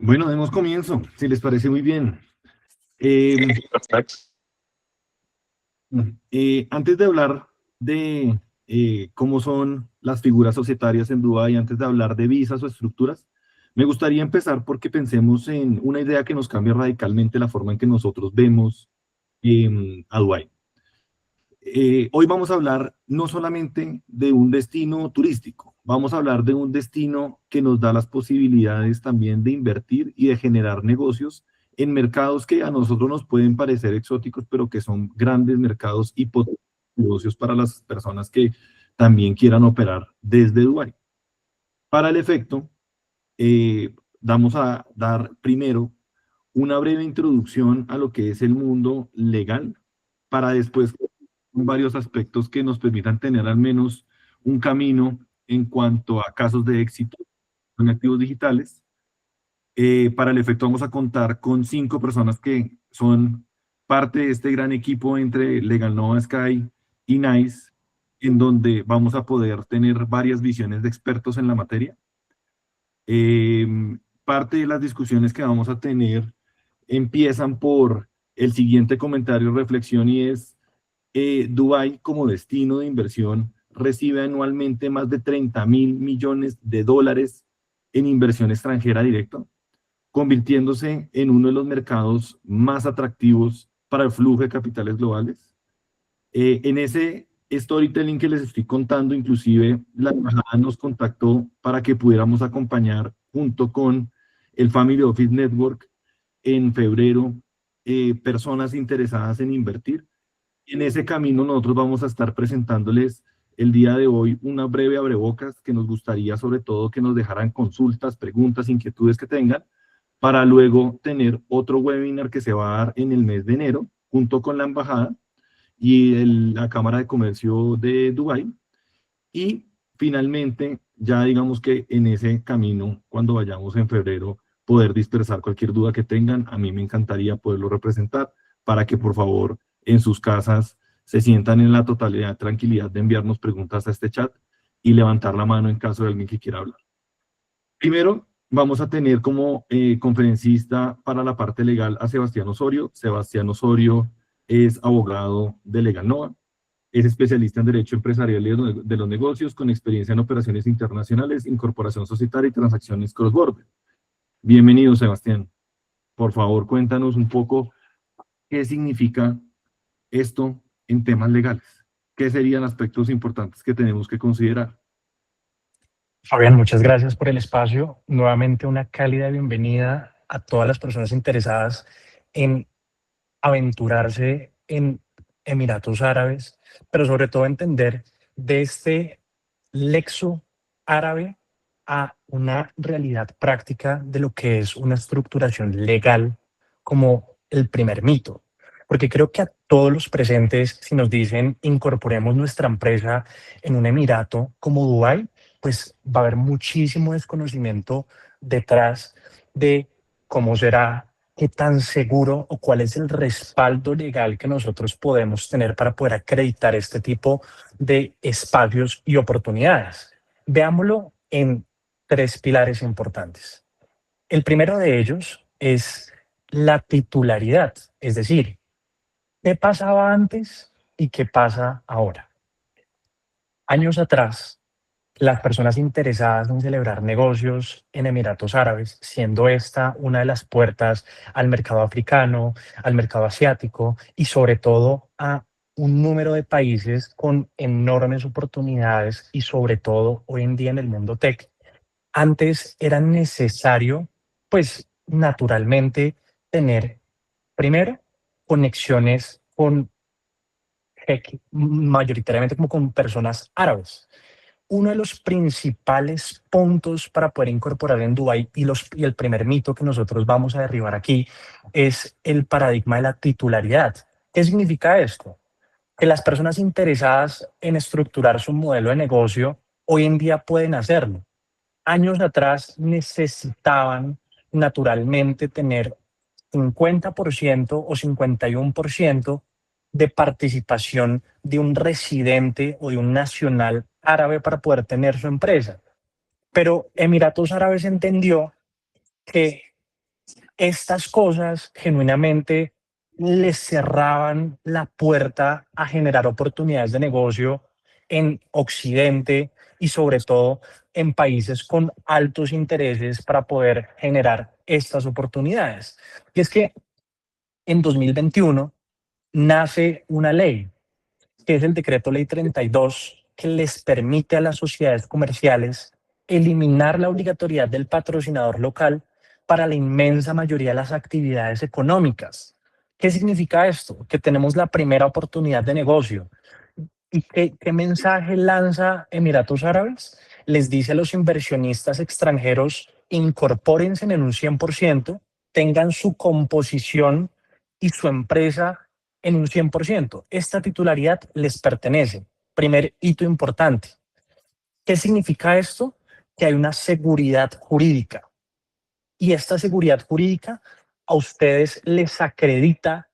Bueno, demos comienzo, si les parece muy bien. Eh, Perfecto. Antes de hablar de cómo son las figuras societarias en Dubái, antes de hablar de visas o estructuras, me gustaría empezar porque pensemos en una idea que nos cambie radicalmente la forma en que nosotros vemos a Dubái. Hoy vamos a hablar no solamente de un destino turístico, vamos a hablar de un destino que nos da las posibilidades también de invertir y de generar negocios en mercados que a nosotros nos pueden parecer exóticos, pero que son grandes mercados y potentes negocios para las personas que también quieran operar desde Dubái. Para el efecto, vamos a dar primero una breve introducción a lo que es el mundo legal, para después varios aspectos que nos permitan tener al menos un camino en cuanto a casos de éxito en activos digitales. Para el efecto vamos a contar con 5 personas que son parte de este gran equipo entre Legal Nova Sky y NICE, en donde vamos a poder tener varias visiones de expertos en la materia. Eh, Parte de las discusiones que vamos a tener empiezan por el siguiente comentario, reflexión, y es Dubái como destino de inversión recibe anualmente más de 30.000 millones de dólares en inversión extranjera directa, convirtiéndose en uno de los mercados más atractivos para el flujo de capitales globales. En ese storytelling que les estoy contando, inclusive la embajada nos contactó para que pudiéramos acompañar junto con el Family Office Network en febrero personas interesadas en invertir. En ese camino nosotros vamos a estar presentándoles el día de hoy una breve abrebocas que nos gustaría sobre todo que nos dejaran consultas, preguntas, inquietudes que tengan, para luego tener otro webinar que se va a dar en el mes de enero junto con la embajada y la Cámara de Comercio de Dubái. Y finalmente, ya digamos que en ese camino, cuando vayamos en febrero, poder dispersar cualquier duda que tengan. A mí me encantaría poderlo representar para que por favor en sus casas se sientan en la totalidad, tranquilidad de enviarnos preguntas a este chat y levantar la mano en caso de alguien que quiera hablar. Primero, vamos a tener como conferencista para la parte legal a Sebastián Osorio. Sebastián Osorio es abogado de Legal Nova. Es especialista en Derecho Empresarial y de los Negocios, con experiencia en operaciones internacionales, incorporación societaria y transacciones cross-border. Bienvenido, Sebastián. Por favor, cuéntanos un poco qué significa esto en temas legales. ¿Qué serían aspectos importantes que tenemos que considerar? Fabián, muchas gracias por el espacio. Nuevamente una cálida bienvenida a todas las personas interesadas en aventurarse en Emiratos Árabes, pero sobre todo entender de este lexo árabe a una realidad práctica de lo que es una estructuración legal como el primer mito. Porque creo que a todos los presentes, si nos dicen incorporemos nuestra empresa en un emirato como Dubái, pues va a haber muchísimo desconocimiento detrás de cómo será, qué tan seguro o cuál es el respaldo legal que nosotros podemos tener para poder acreditar este tipo de espacios y oportunidades. Veámoslo en 3 pilares importantes. El primero de ellos es la titularidad, es decir, ¿qué pasaba antes y qué pasa ahora? Años atrás, las personas interesadas en celebrar negocios en Emiratos Árabes, siendo esta una de las puertas al mercado africano, al mercado asiático y sobre todo a un número de países con enormes oportunidades y sobre todo hoy en día en el mundo tech. Antes era necesario, pues naturalmente, tener primero conexiones con mayoritariamente como con personas árabes. Uno de los principales puntos para poder incorporar en Dubái y el primer mito que nosotros vamos a derribar aquí es el paradigma de la titularidad. ¿Qué significa esto? Que las personas interesadas en estructurar su modelo de negocio hoy en día pueden hacerlo. Años atrás necesitaban naturalmente tener 50% o 51% de participación de un residente o de un nacional árabe para poder tener su empresa. Pero Emiratos Árabes entendió que Estas cosas genuinamente les cerraban la puerta a generar oportunidades de negocio en Occidente y sobre todo en países con altos intereses para poder generar estas oportunidades. Y es que en 2021 nace una ley, que es el Decreto Ley 32, que les permite a las sociedades comerciales eliminar la obligatoriedad del patrocinador local para la inmensa mayoría de las actividades económicas. ¿Qué significa esto? Que tenemos la primera oportunidad de negocio. ¿Y qué mensaje lanza Emiratos Árabes? Les dice a los inversionistas extranjeros, incorpórense en un 100%, tengan su composición y su empresa en un 100%. Esta titularidad les pertenece. Primer hito importante. ¿Qué significa esto? Que hay una seguridad jurídica. Y esta seguridad jurídica a ustedes les acredita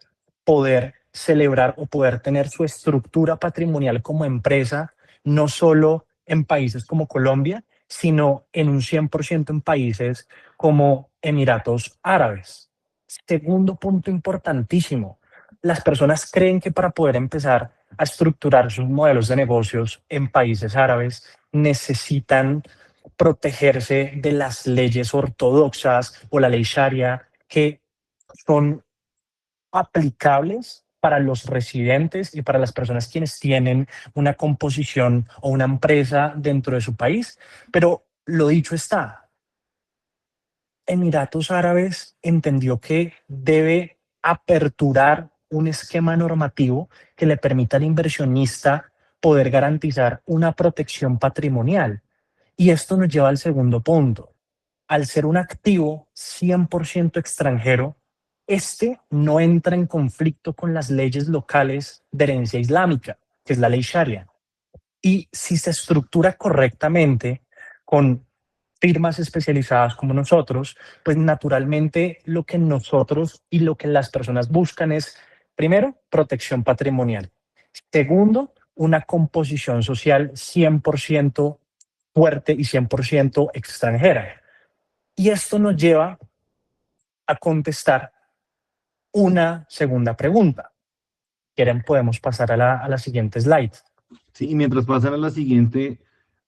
poder celebrar o poder tener su estructura patrimonial como empresa, no solo en países como Colombia, sino en un 100% en países como Emiratos Árabes. Segundo punto importantísimo, las personas creen que para poder empezar a estructurar sus modelos de negocios en países árabes necesitan protegerse de las leyes ortodoxas o la ley Sharia que son aplicables para los residentes y para las personas quienes tienen una composición o una empresa dentro de su país. Pero lo dicho está, Emiratos Árabes entendió que debe aperturar un esquema normativo que le permita al inversionista poder garantizar una protección patrimonial. Y esto nos lleva al segundo punto. Al ser un activo 100% extranjero, este no entra en conflicto con las leyes locales de herencia islámica, que es la ley Sharia. Y si se estructura correctamente con firmas especializadas como nosotros, pues naturalmente lo que nosotros y lo que las personas buscan es, primero, protección patrimonial. Segundo, una composición social 100% fuerte y 100% extranjera. Y esto nos lleva a contestar una segunda pregunta. ¿Quieren? Podemos pasar a la siguiente slide. Sí, y mientras pasan a la siguiente,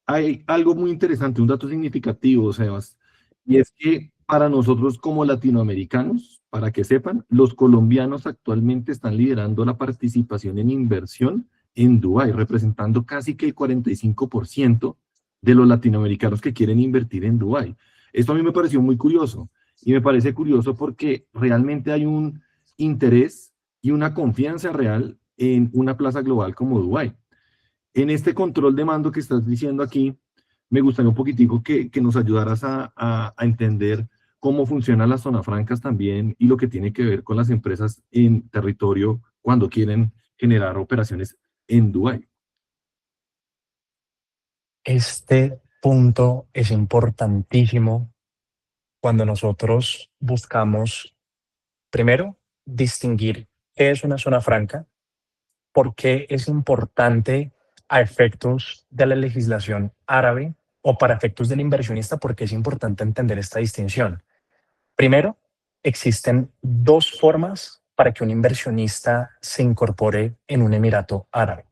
hay algo muy interesante, un dato significativo, Sebas, y es que para nosotros como latinoamericanos, para que sepan, los colombianos actualmente están liderando la participación en inversión en Dubái, representando casi que el 45% de los latinoamericanos que quieren invertir en Dubái. Esto a mí me pareció muy curioso, y me parece curioso porque realmente hay un interés y una confianza real en una plaza global como Dubái. En este control de mando que estás diciendo aquí, me gustaría un poquitico que nos ayudaras a entender cómo funcionan las zonas francas también y lo que tiene que ver con las empresas en territorio cuando quieren generar operaciones en Dubái. Este punto es importantísimo cuando nosotros buscamos, primero, distinguir qué es una zona franca, por qué es importante a efectos de la legislación árabe o para efectos del inversionista, porque es importante entender esta distinción. Primero, existen dos formas para que un inversionista se incorpore en un emirato árabe.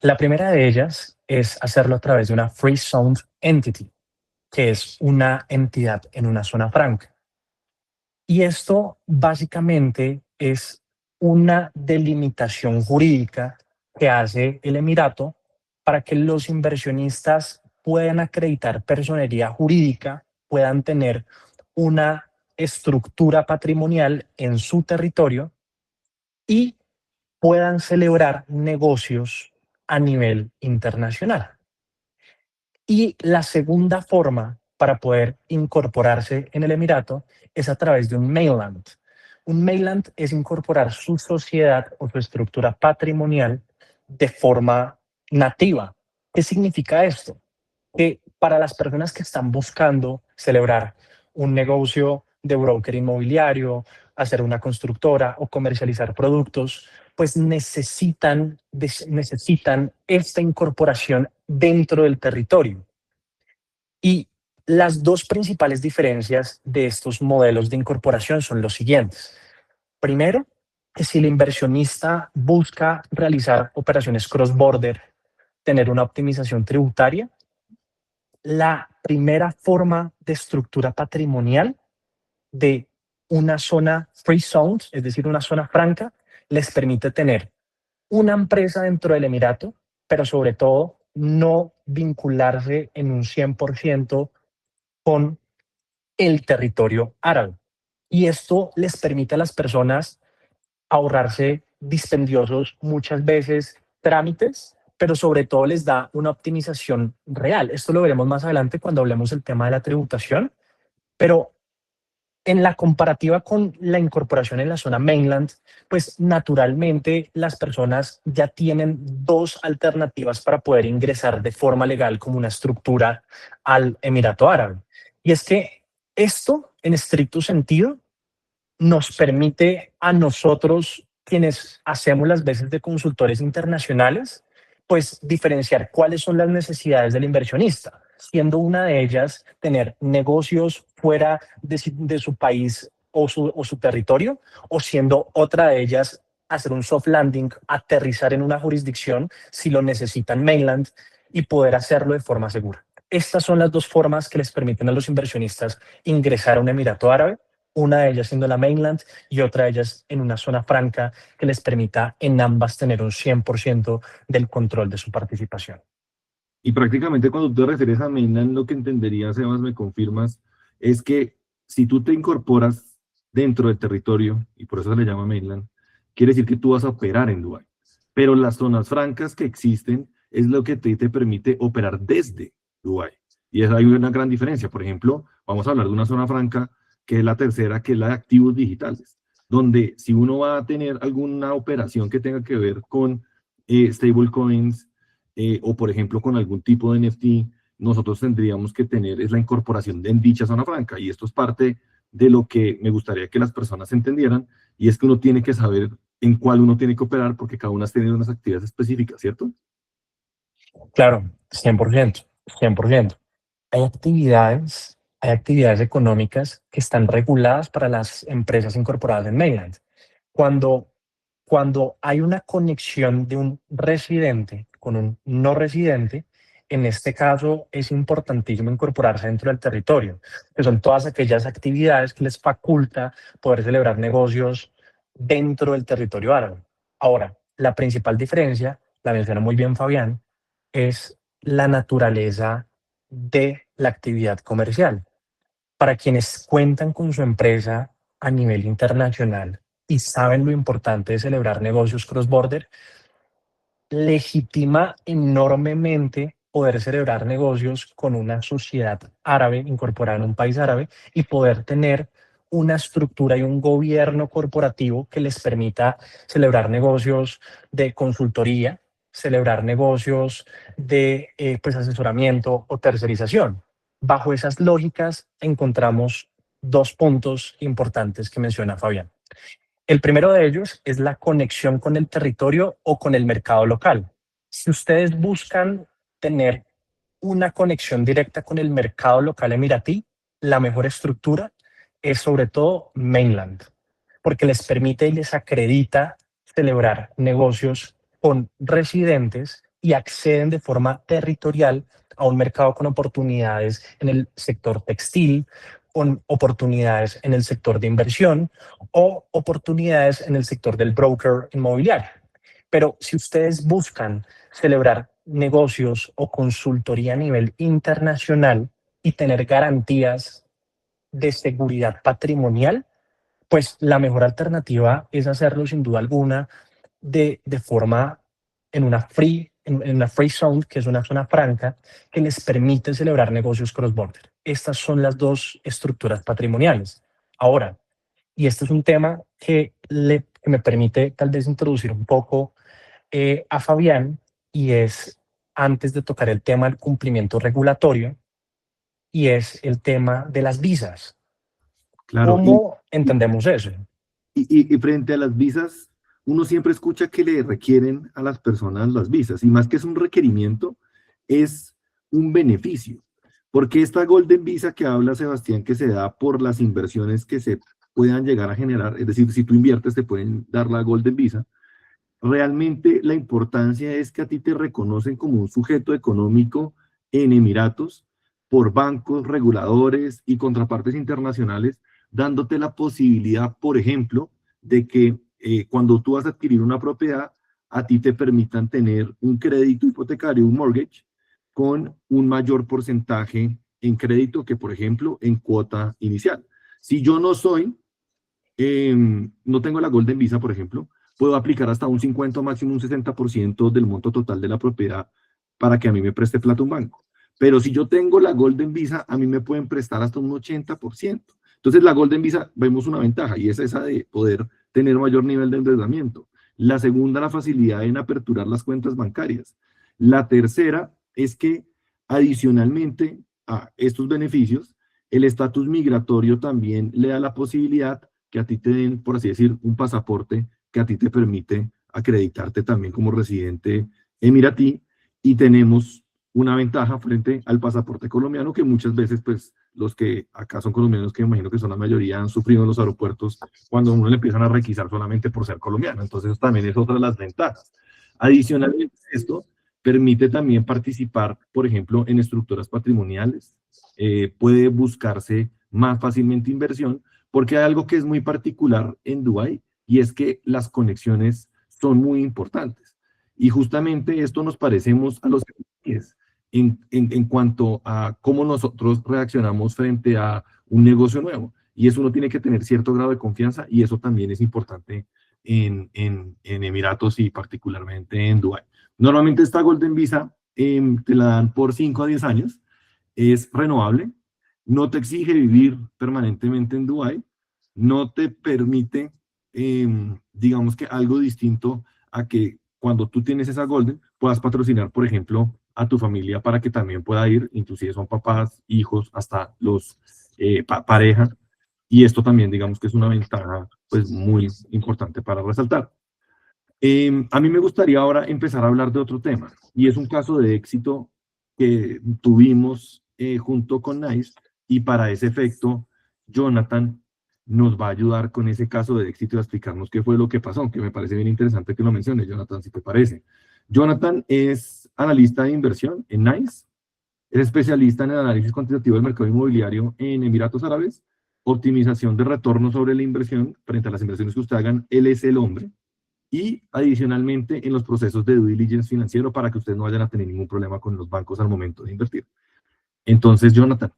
La primera de ellas es hacerlo a través de una Free Zone Entity, que es una entidad en una zona franca. Y esto básicamente es una delimitación jurídica que hace el Emirato para que los inversionistas puedan acreditar personería jurídica, puedan tener una estructura patrimonial en su territorio y puedan celebrar negocios a nivel internacional. Y la segunda forma para poder incorporarse en el Emirato es a través de un mainland. Un mainland es incorporar su sociedad o su estructura patrimonial de forma nativa. ¿Qué significa esto? Que para las personas que están buscando celebrar un negocio de broker inmobiliario, hacer una constructora o comercializar productos, pues necesitan esta incorporación dentro del territorio. Y Las dos principales diferencias de estos modelos de incorporación son los siguientes. Primero, que si el inversionista busca realizar operaciones cross-border, tener una optimización tributaria, la primera forma de estructura patrimonial de una zona free zone, es decir, una zona franca, les permite tener una empresa dentro del Emirato, pero sobre todo no vincularse en un 100% con el territorio árabe. Y esto les permite a las personas ahorrarse dispendiosos muchas veces trámites, pero sobre todo les da una optimización real. Esto lo veremos más adelante cuando hablemos del tema de la tributación, pero en la comparativa con la incorporación en la zona mainland, pues naturalmente las personas ya tienen dos alternativas para poder ingresar de forma legal como una estructura al Emirato Árabe. Y es que esto, en estricto sentido, nos permite a nosotros, quienes hacemos las veces de consultores internacionales, pues diferenciar cuáles son las necesidades del inversionista, siendo una de ellas tener negocios fuera de su país o su territorio, o siendo otra de ellas hacer un soft landing, aterrizar en una jurisdicción si lo necesitan mainland y poder hacerlo de forma segura. Estas son las dos formas que les permiten a los inversionistas ingresar a un Emirato Árabe, una de ellas siendo la mainland y otra de ellas en una zona franca que les permita en ambas tener un 100% del control de su participación. Y prácticamente cuando tú te refieres a mainland, lo que entenderías, Sebas, me confirmas, es que si tú te incorporas dentro del territorio, y por eso se le llama mainland, quiere decir que tú vas a operar en Dubái. Pero las zonas francas que existen es lo que te permite operar desde Dubái. Y es, hay una gran diferencia. Por ejemplo, vamos a hablar de una zona franca que es la tercera, que es la de activos digitales, donde si uno va a tener alguna operación que tenga que ver con stablecoins, o por ejemplo con algún tipo de NFT, nosotros tendríamos que tener es la incorporación en dicha zona franca. Y esto es parte de lo que me gustaría que las personas entendieran, y es que uno tiene que saber en cuál uno tiene que operar porque cada una tiene unas actividades específicas, ¿cierto? Claro, 100%, 100%. Hay actividades económicas que están reguladas para las empresas incorporadas en mainland. Cuando, cuando hay una conexión de un residente con un no residente, en este caso es importantísimo incorporarse dentro del territorio, que son todas aquellas actividades que les faculta poder celebrar negocios dentro del territorio árabe. Ahora, la principal diferencia, la menciona muy bien Fabián, es la naturaleza de la actividad comercial. Para quienes cuentan con su empresa a nivel internacional y saben lo importante de celebrar negocios cross-border, legitima enormemente poder celebrar negocios con una sociedad árabe incorporada en un país árabe y poder tener una estructura y un gobierno corporativo que les permita celebrar negocios de consultoría, celebrar negocios de pues asesoramiento o tercerización. Bajo esas lógicas encontramos dos puntos importantes que menciona Fabián. El primero de ellos es la conexión con el territorio o con el mercado local. Si ustedes buscan tener una conexión directa con el mercado local emiratí, la mejor estructura es sobre todo mainland, porque les permite y les acredita celebrar negocios con residentes y acceden de forma territorial a un mercado con oportunidades en el sector textil, con oportunidades en el sector de inversión o oportunidades en el sector del broker inmobiliario. Pero si ustedes buscan celebrar negocios o consultoría a nivel internacional y tener garantías de seguridad patrimonial, pues la mejor alternativa es hacerlo sin duda alguna de forma en una free zone, que es una zona franca, que les permite celebrar negocios cross-border. Estas son las dos estructuras patrimoniales. Ahora, y este es un tema que me permite tal vez introducir un poco a Fabián, y es antes de tocar el tema del cumplimiento regulatorio, y es el tema de las visas. Claro, ¿Cómo y, entendemos eso? y frente a las visas, uno siempre escucha que le requieren a las personas las visas, y más que es un requerimiento, es un beneficio, Porque esta Golden Visa que habla Sebastián, que se da por las inversiones que se puedan llegar a generar, es decir, si tú inviertes te pueden dar la Golden Visa, realmente la importancia es que a ti te reconocen como un sujeto económico en Emiratos por bancos, reguladores y contrapartes internacionales, dándote la posibilidad, por ejemplo, de que cuando tú vas a adquirir una propiedad, a ti te permitan tener un crédito hipotecario, un mortgage, con un mayor porcentaje en crédito que, por ejemplo, en cuota inicial. Si yo no tengo la Golden Visa, por ejemplo, puedo aplicar hasta un 50 o máximo un 60% del monto total de la propiedad para que a mí me preste plata un banco. Pero si yo tengo la Golden Visa, a mí me pueden prestar hasta un 80%. Entonces, la Golden Visa, vemos una ventaja y es esa de poder tener mayor nivel de endeudamiento. La segunda, la facilidad en aperturar las cuentas bancarias. La tercera es que adicionalmente a estos beneficios, el estatus migratorio también le da la posibilidad que a ti te den, por así decir, un pasaporte que a ti te permite acreditarte también como residente emiratí, y tenemos una ventaja frente al pasaporte colombiano que muchas veces, pues, los que acá son colombianos, que me imagino que son la mayoría, han sufrido en los aeropuertos cuando uno le empiezan a requisar solamente por ser colombiano. Entonces, eso también es otra de las ventajas. Adicionalmente, esto permite también participar, por ejemplo, en estructuras patrimoniales. Puede buscarse más fácilmente inversión, porque hay algo que es muy particular en Dubái y es que las conexiones son muy importantes. Y justamente esto nos parecemos a los iraníes en cuanto a cómo nosotros reaccionamos frente a un negocio nuevo. Y eso uno tiene que tener cierto grado de confianza y eso también es importante en Emiratos y particularmente en Dubái. Normalmente esta Golden Visa te la dan por 5 a 10 años, es renovable, no te exige vivir permanentemente en Dubái, no te permite, digamos que algo distinto a que cuando tú tienes esa Golden, puedas patrocinar, por ejemplo, a tu familia para que también pueda ir, inclusive son papás, hijos, hasta los pareja, y esto también, digamos que es una ventaja pues muy importante para resaltar. A mí me gustaría ahora empezar a hablar de otro tema, y es un caso de éxito que tuvimos junto con NICE, y para ese efecto, Jonathan nos va a ayudar con ese caso de éxito y a explicarnos qué fue lo que pasó, que me parece bien interesante que lo menciones, Jonathan, si te parece. Jonathan es analista de inversión en NICE, es especialista en el análisis cuantitativo del mercado inmobiliario en Emiratos Árabes, optimización de retorno sobre la inversión frente a las inversiones que usted hagan, él es el hombre, y adicionalmente en los procesos de due diligence financiero para que ustedes no vayan a tener ningún problema con los bancos al momento de invertir. Entonces, Jonathan,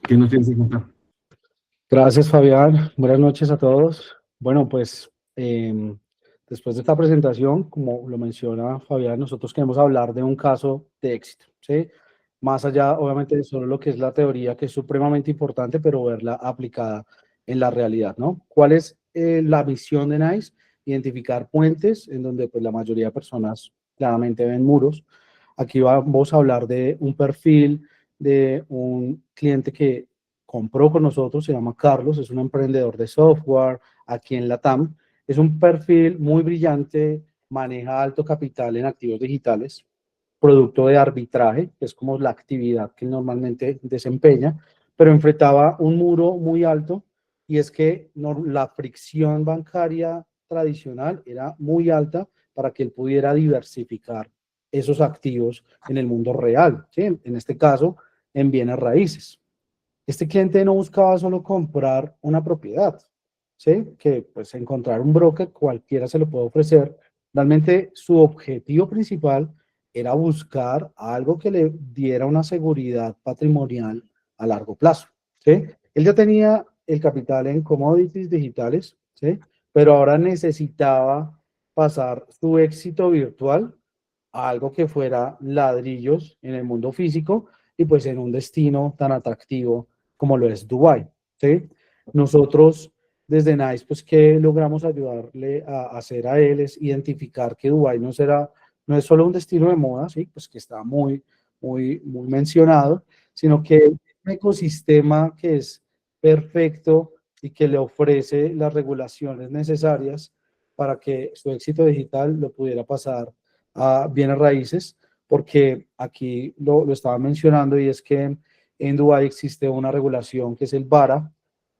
¿qué nos tienes que contar? Gracias, Fabián. Buenas noches a todos. Bueno, pues después de esta presentación, como lo menciona Fabián, nosotros queremos hablar de un caso de éxito, ¿sí? Más allá, obviamente, de solo lo que es la teoría, que es supremamente importante, pero verla aplicada en la realidad, ¿no? ¿Cuál es la misión de NICE? Identificar puentes en donde pues, la mayoría de personas claramente ven muros. Aquí vamos a hablar de un perfil de un cliente que compró con nosotros, se llama Carlos, es un emprendedor de software aquí en LATAM. Es un perfil muy brillante, maneja alto capital en activos digitales, producto de arbitraje, que es como la actividad que normalmente desempeña, pero enfrentaba un muro muy alto y es que la fricción bancaria tradicional era muy alta para que él pudiera diversificar esos activos en el mundo real, ¿sí? En este caso, en bienes raíces. Este cliente no buscaba solo comprar una propiedad, ¿sí? Que pues encontrar un broker cualquiera se lo puede ofrecer. Realmente su objetivo principal era buscar algo que le diera una seguridad patrimonial a largo plazo, ¿sí? Él ya tenía el capital en commodities digitales, ¿sí? Pero ahora necesitaba pasar su éxito virtual a algo que fuera ladrillos en el mundo físico y pues en un destino tan atractivo como lo es Dubái, ¿sí? Nosotros desde NICE, pues, ¿qué logramos ayudarle a hacer a él? Es identificar que Dubái no es solo un destino de moda, ¿sí? Pues que está muy mencionado, sino que es un ecosistema que es perfecto y que le ofrece las regulaciones necesarias para que su éxito digital lo pudiera pasar a bienes raíces, porque aquí lo estaba mencionando y es que en Dubái existe una regulación que es el BARA,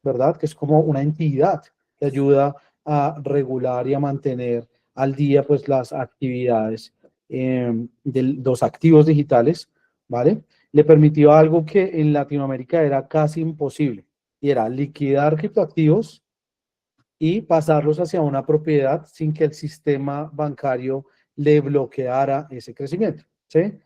¿verdad? Que es como una entidad que ayuda a regular y a mantener al día pues las actividades de los activos digitales, ¿vale? Le permitió algo que en Latinoamérica era casi imposible, y era liquidar criptoactivos y pasarlos hacia una propiedad sin que el sistema bancario le bloqueara ese crecimiento, ¿sí?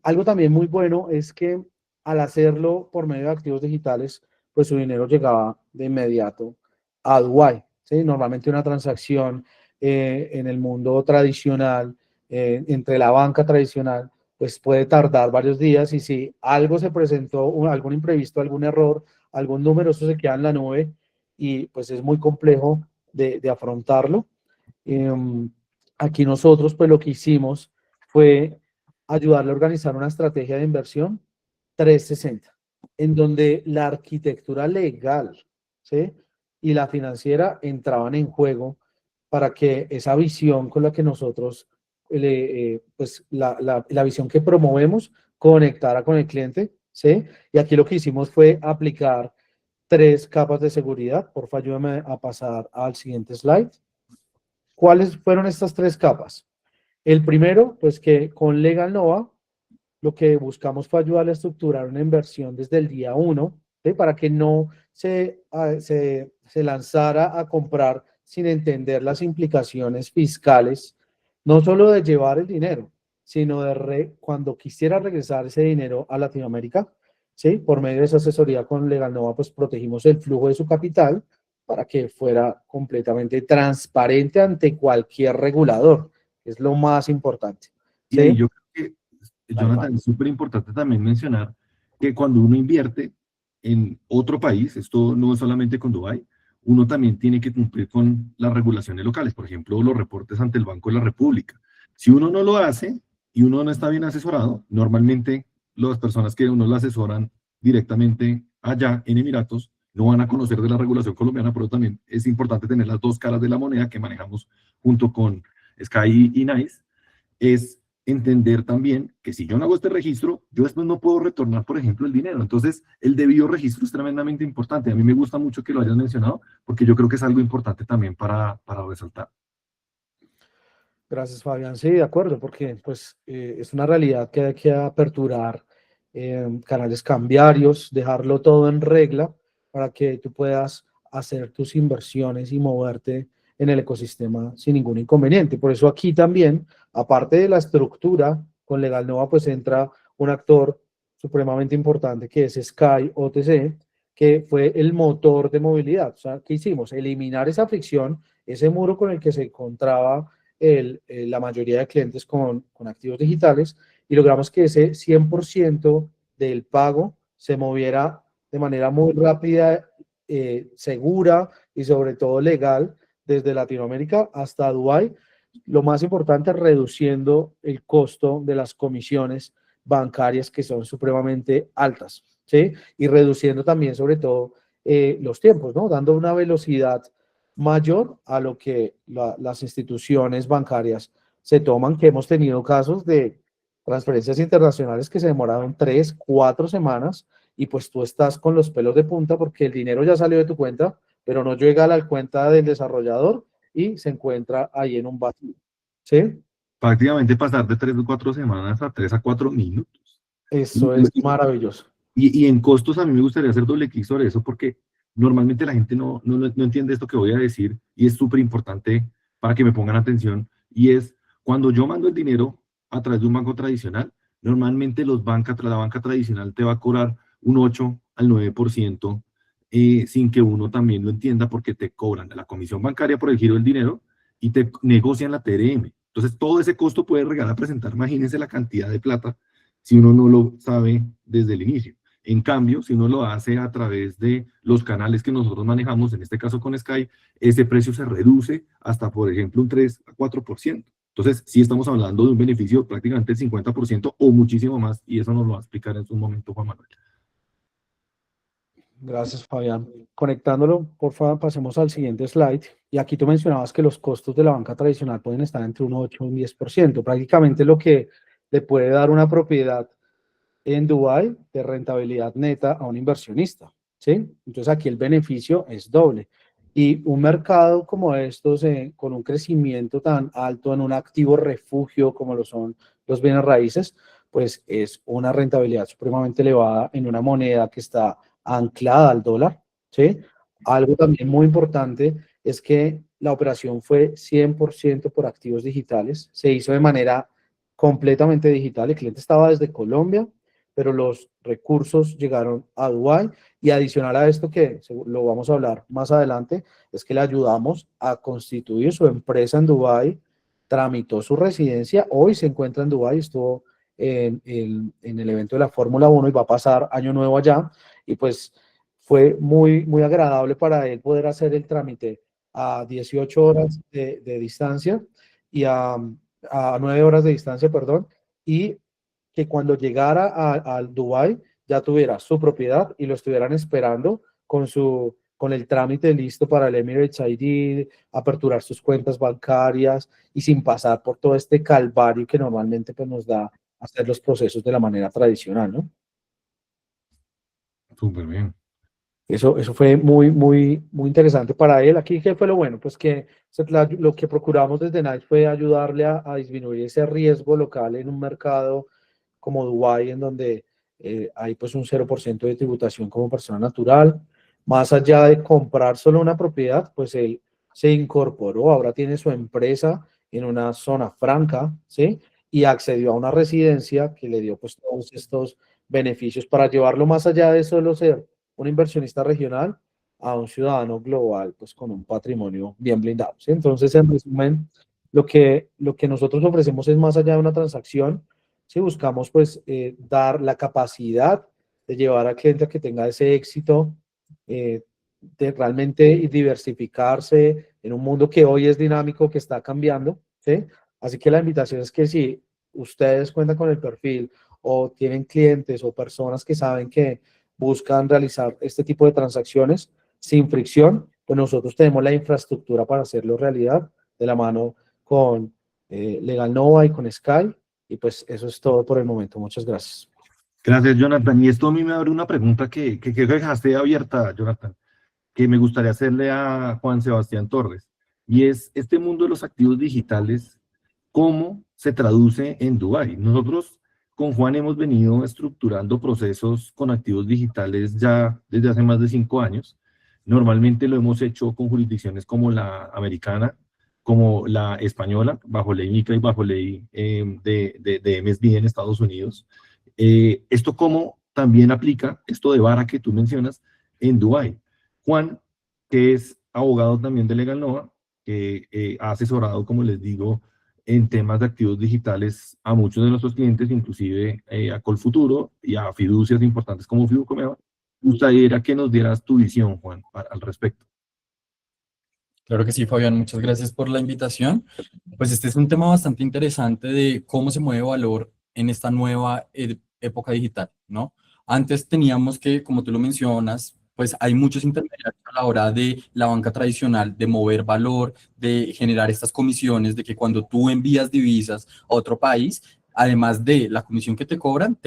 Algo también muy bueno es que al hacerlo por medio de activos digitales, pues su dinero llegaba de inmediato a Dubái, ¿sí? Normalmente una transacción en el mundo tradicional, entre la banca tradicional, pues puede tardar varios días, y si algo se presentó, algún imprevisto, algún error, algún número, eso se queda en la nube y pues es muy complejo de afrontarlo. Aquí nosotros pues lo que hicimos fue ayudarle a organizar una estrategia de inversión 360, en donde la arquitectura legal, ¿sí?, y la financiera entraban en juego para que esa visión con la que nosotros, pues la visión que promovemos, conectara con el cliente, ¿sí? Y aquí lo que hicimos fue aplicar 3 capas de seguridad. Por favor, ayúdame a pasar al siguiente slide. ¿Cuáles fueron estas 3 capas? El primero, pues que con Legal Nova lo que buscamos fue ayudarle a estructurar una inversión desde el día 1, ¿sí?, para que no se lanzara a comprar sin entender las implicaciones fiscales, no solo de llevar el dinero, sino de cuando quisiera regresar ese dinero a Latinoamérica, ¿sí? Por medio de esa asesoría con Legal Nova, pues protegimos el flujo de su capital para que fuera completamente transparente ante cualquier regulador, que es lo más importante, Y ahí ¿sí? yo creo que, Jonathan, es súper importante también mencionar que cuando uno invierte en otro país, esto no es solamente con Dubái, uno también tiene que cumplir con las regulaciones locales, por ejemplo, los reportes ante el Banco de la República. Si uno no lo hace y uno no está bien asesorado, normalmente las personas que uno lo asesoran directamente allá en Emiratos no van a conocer de la regulación colombiana, pero también es importante tener las dos caras de la moneda que manejamos junto con Sky y Nice, es entender también que si yo no hago este registro, yo después no puedo retornar, por ejemplo, el dinero. Entonces, el debido registro es tremendamente importante. A mí me gusta mucho que lo hayas mencionado, porque yo creo que es algo importante también para resaltar. Gracias, Fabián. Sí, de acuerdo, porque pues es una realidad que hay que aperturar canales cambiarios, dejarlo todo en regla para que tú puedas hacer tus inversiones y moverte en el ecosistema sin ningún inconveniente. Por eso aquí también, aparte de la estructura, con Legal Nova pues entra un actor supremamente importante que es Sky OTC, que fue el motor de movilidad. O sea, ¿qué hicimos? Eliminar esa fricción, ese muro con el que se encontraba la mayoría de clientes con activos digitales, y logramos que ese 100% del pago se moviera de manera muy rápida, segura y sobre todo legal desde Latinoamérica hasta Dubái. Lo más importante, reduciendo el costo de las comisiones bancarias que son supremamente altas, ¿sí? Y reduciendo también sobre todo los tiempos, ¿no? Dando una velocidad mayor a lo que las instituciones bancarias se toman, que hemos tenido casos de transferencias internacionales que se demoraron 3, 4 semanas, y pues tú estás con los pelos de punta porque el dinero ya salió de tu cuenta, pero no llega a la cuenta del desarrollador y se encuentra ahí en un vacío, ¿sí? Prácticamente pasar de 3 o 4 semanas a 3 a 4 minutos. Eso es maravilloso. Y en costos a mí me gustaría hacer doble clic sobre eso, porque normalmente la gente no entiende esto que voy a decir, y es súper importante para que me pongan atención, y es cuando yo mando el dinero a través de un banco tradicional, normalmente la banca tradicional te va a cobrar un 8 al 9%, sin que uno también lo entienda, porque te cobran de la comisión bancaria por el giro del dinero y te negocian la TRM. Entonces todo ese costo puede llegar a presentar, imagínense la cantidad de plata, si uno no lo sabe desde el inicio. En cambio, si uno lo hace a través de los canales que nosotros manejamos, en este caso con Sky, ese precio se reduce hasta, por ejemplo, un 3 a 4%. Entonces, sí estamos hablando de un beneficio prácticamente del 50% o muchísimo más, y eso nos lo va a explicar en su momento Juan Manuel. Gracias, Fabián. Conectándolo, por favor, pasemos al siguiente slide. Y aquí tú mencionabas que los costos de la banca tradicional pueden estar entre un 8 y un 10%. Prácticamente lo que le puede dar una propiedad en Dubái de rentabilidad neta a un inversionista, ¿sí? Entonces aquí el beneficio es doble. Y un mercado como estos, con un crecimiento tan alto en un activo refugio como lo son los bienes raíces, pues es una rentabilidad supremamente elevada en una moneda que está anclada al dólar, ¿sí? Algo también muy importante es que la operación fue 100% por activos digitales, se hizo de manera completamente digital, el cliente estaba desde Colombia, pero los recursos llegaron a Dubái y adicional a esto que lo vamos a hablar más adelante, es que le ayudamos a constituir su empresa en Dubái, tramitó su residencia, hoy se encuentra en Dubái, estuvo en el evento de la Fórmula 1 y va a pasar año nuevo allá y pues fue muy agradable para él poder hacer el trámite a 18 horas de distancia y a 9 horas de distancia, perdón, y que cuando llegara al Dubái ya tuviera su propiedad y lo estuvieran esperando con el trámite listo para el Emirates ID, aperturar sus cuentas bancarias y sin pasar por todo este calvario que normalmente pues, nos da hacer los procesos de la manera tradicional, ¿no? Súper bien. Eso fue muy interesante para él. Aquí, ¿qué fue lo bueno? Pues que lo que procuramos desde NICE fue ayudarle a disminuir ese riesgo local en un mercado como Dubái, en donde hay pues un 0% de tributación como persona natural. Más allá de comprar solo una propiedad, pues él se incorporó, ahora tiene su empresa en una zona franca, ¿sí? Y accedió a una residencia que le dio pues todos estos beneficios para llevarlo más allá de solo ser un inversionista regional a un ciudadano global, pues con un patrimonio bien blindado, ¿sí? Entonces, en resumen, lo que nosotros ofrecemos es más allá de una transacción, ¿sí? Buscamos, pues, dar la capacidad de llevar al cliente a que tenga ese éxito, de realmente diversificarse en un mundo que hoy es dinámico, que está cambiando, ¿sí? Así que la invitación es que si ustedes cuentan con el perfil o tienen clientes o personas que saben que buscan realizar este tipo de transacciones sin fricción, pues nosotros tenemos la infraestructura para hacerlo realidad de la mano con Legal Nova y con Sky. Y pues eso es todo por el momento. Muchas gracias. Gracias, Jonathan. Y esto a mí me abre una pregunta que dejaste abierta, Jonathan, que me gustaría hacerle a Juan Sebastián Torres. Y es este mundo de los activos digitales, ¿cómo se traduce en Dubái? Nosotros con Juan hemos venido estructurando procesos con activos digitales ya desde hace más de 5 años. Normalmente lo hemos hecho con jurisdicciones como la americana, como la española, bajo ley MiCA y bajo ley de MSB en Estados Unidos. Esto cómo también aplica, esto de vara que tú mencionas, en Dubái. Juan, que es abogado también de Legal Nova, que ha asesorado, como les digo, en temas de activos digitales a muchos de nuestros clientes, inclusive a Colfuturo y a fiducias importantes como Fiducomeva. Me gustaría que nos dieras tu visión, Juan, al respecto. Claro que sí, Fabián, muchas gracias por la invitación. Pues este es un tema bastante interesante de cómo se mueve valor en esta nueva época digital, ¿no? Antes teníamos que, como tú lo mencionas, pues hay muchos intermediarios a la hora de la banca tradicional, de mover valor, de generar estas comisiones, de que cuando tú envías divisas a otro país, además de la comisión que te cobran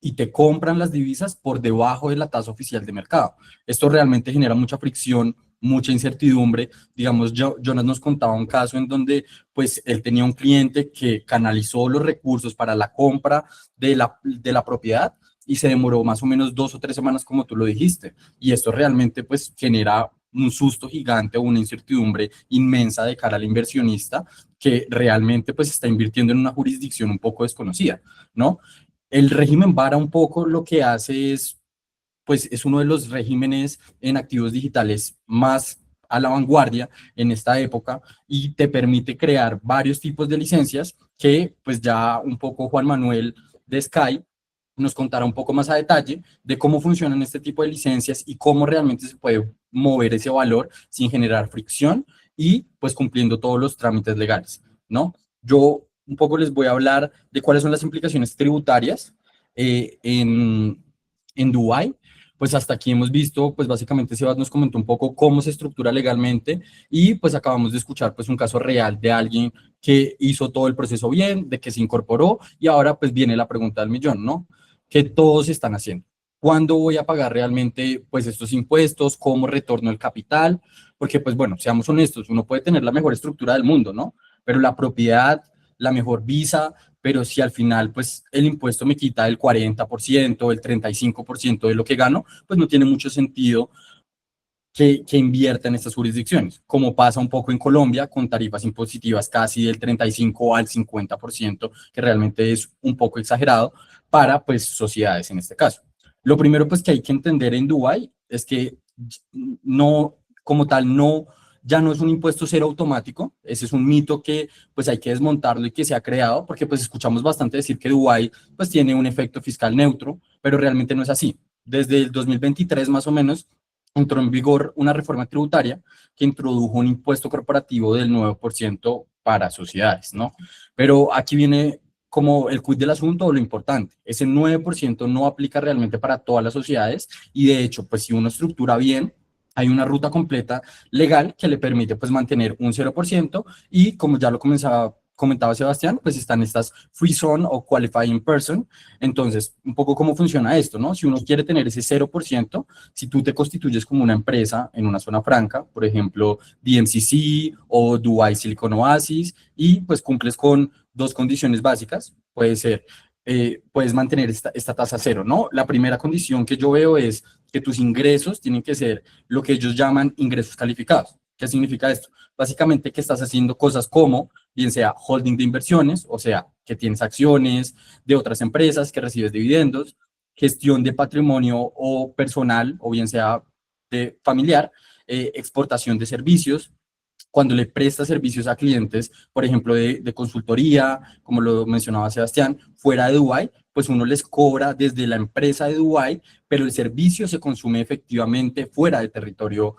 y te compran las divisas por debajo de la tasa oficial de mercado. Esto realmente genera mucha fricción, mucha incertidumbre. Digamos, Jonas nos contaba un caso en donde pues él tenía un cliente que canalizó los recursos para la compra de la propiedad y se demoró más o menos 2 o 3 semanas, como tú lo dijiste. Y esto realmente pues genera un susto gigante o una incertidumbre inmensa de cara al inversionista que realmente pues está invirtiendo en una jurisdicción un poco desconocida, ¿no? El régimen VARA un poco lo que hace es pues es uno de los regímenes en activos digitales más a la vanguardia en esta época y te permite crear varios tipos de licencias que pues ya un poco Juan Manuel de Sky nos contará un poco más a detalle de cómo funcionan este tipo de licencias y cómo realmente se puede mover ese valor sin generar fricción y pues cumpliendo todos los trámites legales, ¿no? Yo un poco les voy a hablar de cuáles son las implicaciones tributarias en Dubái. Pues hasta aquí hemos visto, pues básicamente Sebas nos comentó un poco cómo se estructura legalmente y pues acabamos de escuchar pues un caso real de alguien que hizo todo el proceso bien, de que se incorporó y ahora pues viene la pregunta del millón, ¿no? ¿Qué todos están haciendo? ¿Cuándo voy a pagar realmente pues estos impuestos? ¿Cómo retorno el capital? Porque pues bueno, seamos honestos, uno puede tener la mejor estructura del mundo, ¿no? Pero la propiedad, la mejor visa, pero si al final pues el impuesto me quita el 40%, el 35% de lo que gano, pues no tiene mucho sentido que invierta en estas jurisdicciones, como pasa un poco en Colombia con tarifas impositivas casi del 35 al 50%, que realmente es un poco exagerado para pues sociedades en este caso. Lo primero pues que hay que entender en Dubái es que no, como tal, no, ya no es un impuesto cero automático, ese es un mito que pues hay que desmontarlo y que se ha creado, porque pues escuchamos bastante decir que Dubái pues tiene un efecto fiscal neutro, pero realmente no es así. Desde el 2023 más o menos entró en vigor una reforma tributaria que introdujo un impuesto corporativo del 9% para sociedades, ¿no? Pero aquí viene como el quid del asunto o lo importante. Ese 9% no aplica realmente para todas las sociedades y de hecho, pues si uno estructura bien, hay una ruta completa legal que le permite pues mantener un 0% y como ya lo comentaba Sebastián, pues están estas free zone o qualifying person. Entonces, un poco cómo funciona esto, ¿no? Si uno quiere tener ese 0%, si tú te constituyes como una empresa en una zona franca, por ejemplo, DMCC o Dubai Silicon Oasis, y pues cumples con dos condiciones básicas, puede ser, puedes mantener esta tasa cero, ¿no? La primera condición que yo veo es que tus ingresos tienen que ser lo que ellos llaman ingresos calificados. ¿Qué significa esto? Básicamente que estás haciendo cosas como, bien sea holding de inversiones, o sea, que tienes acciones de otras empresas, que recibes dividendos, gestión de patrimonio o personal, o bien sea de familiar, exportación de servicios, cuando le presta servicios a clientes, por ejemplo, de consultoría, como lo mencionaba Sebastián, fuera de Dubái, pues uno les cobra desde la empresa de Dubái, pero el servicio se consume efectivamente fuera del territorio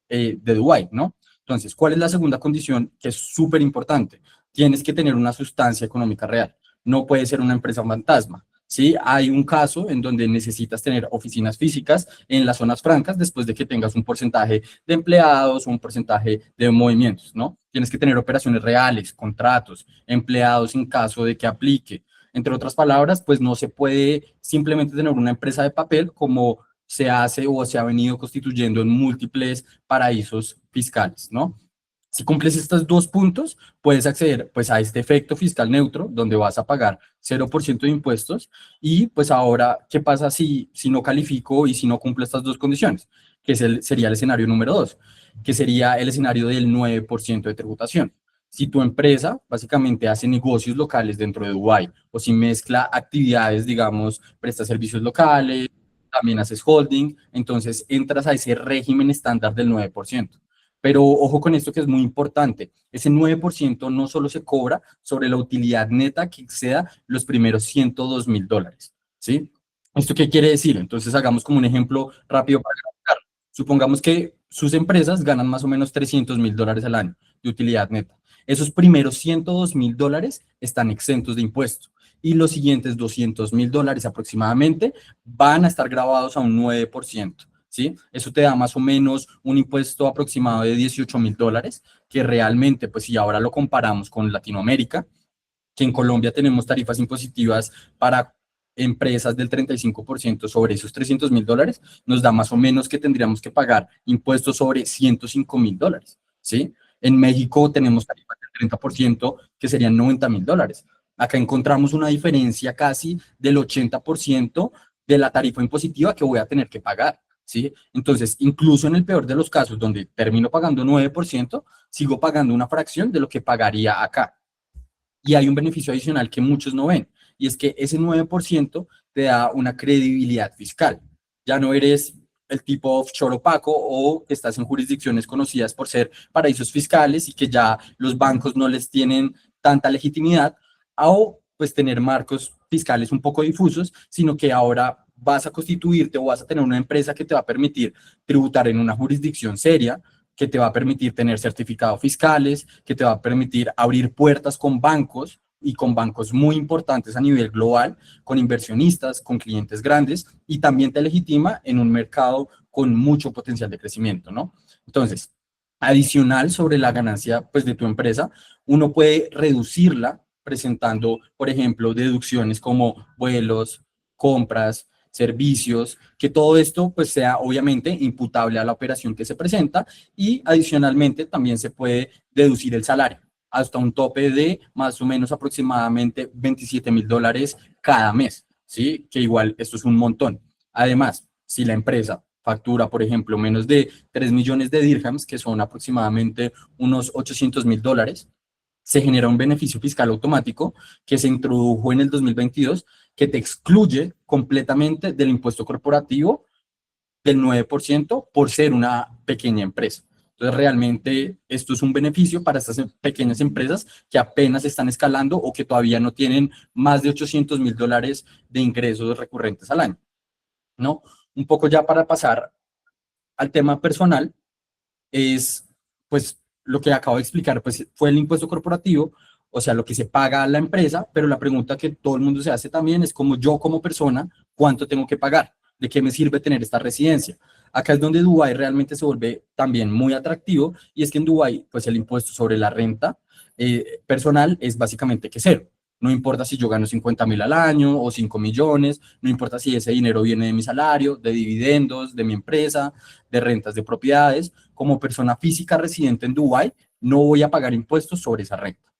de Dubái, ¿no? Entonces, ¿cuál es la segunda condición que es súper importante? Tienes que tener una sustancia económica real. No puede ser una empresa fantasma. ¿Sí? Hay un caso en donde necesitas tener oficinas físicas en las zonas francas después de que tengas un porcentaje de empleados o un porcentaje de movimientos, ¿no? Tienes que tener operaciones reales, contratos, empleados en caso de que aplique. Entre otras palabras, pues no se puede simplemente tener una empresa de papel como se hace o se ha venido constituyendo en múltiples paraísos fiscales, ¿no? Si cumples estos dos puntos, puedes acceder pues a este efecto fiscal neutro, donde vas a pagar 0% de impuestos. Y pues ahora, ¿qué pasa si no califico y si no cumplo estas dos condiciones? Que sería el escenario número 2, que sería el escenario del 9% de tributación. Si tu empresa básicamente hace negocios locales dentro de Dubái o si mezcla actividades, digamos, presta servicios locales, también haces holding, entonces entras a ese régimen estándar del 9%. Pero ojo con esto que es muy importante, ese 9% no solo se cobra sobre la utilidad neta que exceda los primeros $102,000, ¿sí? ¿Esto qué quiere decir? Entonces hagamos como un ejemplo rápido para graficar. Supongamos que sus empresas ganan más o menos $300,000 al año de utilidad neta. Esos primeros $102,000 están exentos de impuestos y los siguientes $200,000 aproximadamente van a estar grabados a un 9%. ¿Sí? Eso te da más o menos un impuesto aproximado de $18,000, que realmente, pues si ahora lo comparamos con Latinoamérica, que en Colombia tenemos tarifas impositivas para empresas del 35% sobre esos $300,000, nos da más o menos que tendríamos que pagar impuestos sobre $105,000, ¿sí? En México tenemos tarifas del 30% que serían $90,000. Acá encontramos una diferencia casi del 80% de la tarifa impositiva que voy a tener que pagar. ¿Sí? Entonces, incluso en el peor de los casos, donde termino pagando 9%, sigo pagando una fracción de lo que pagaría acá. Y hay un beneficio adicional que muchos no ven, y es que ese 9% te da una credibilidad fiscal. Ya no eres el tipo offshore opaco o que estás en jurisdicciones conocidas por ser paraísos fiscales y que ya los bancos no les tienen tanta legitimidad, o pues tener marcos fiscales un poco difusos, sino que ahora vas a constituirte o vas a tener una empresa que te va a permitir tributar en una jurisdicción seria, que te va a permitir tener certificados fiscales, que te va a permitir abrir puertas con bancos y con bancos muy importantes a nivel global, con inversionistas, con clientes grandes, y también te legitima en un mercado con mucho potencial de crecimiento, ¿no? Entonces, adicional sobre la ganancia pues, de tu empresa, uno puede reducirla presentando, por ejemplo, deducciones como vuelos, compras, servicios, que todo esto pues sea obviamente imputable a la operación que se presenta, y adicionalmente también se puede deducir el salario hasta un tope de más o menos aproximadamente $27,000 cada mes, ¿sí? Que igual esto es un montón. Además, si la empresa factura, por ejemplo, menos de 3 millones de dirhams, que son aproximadamente unos $800,000, se genera un beneficio fiscal automático que se introdujo en el 2022, que te excluye completamente del impuesto corporativo del 9% por ser una pequeña empresa. Entonces, realmente esto es un beneficio para estas pequeñas empresas que apenas están escalando o que todavía no tienen más de $800,000 de ingresos recurrentes al año, ¿no? Un poco ya para pasar al tema personal, es, pues, lo que acabo de explicar, pues, fue el impuesto corporativo, o sea, lo que se paga a la empresa, pero la pregunta que todo el mundo se hace también es como yo como persona, ¿cuánto tengo que pagar? ¿De qué me sirve tener esta residencia? Acá es donde Dubái realmente se vuelve también muy atractivo, y es que en Dubái, pues, el impuesto sobre la renta personal es básicamente que cero. No importa si yo gano 50,000 al año o 5 millones, no importa si ese dinero viene de mi salario, de dividendos, de mi empresa, de rentas de propiedades. Como persona física residente en Dubái, no voy a pagar impuestos sobre esa renta.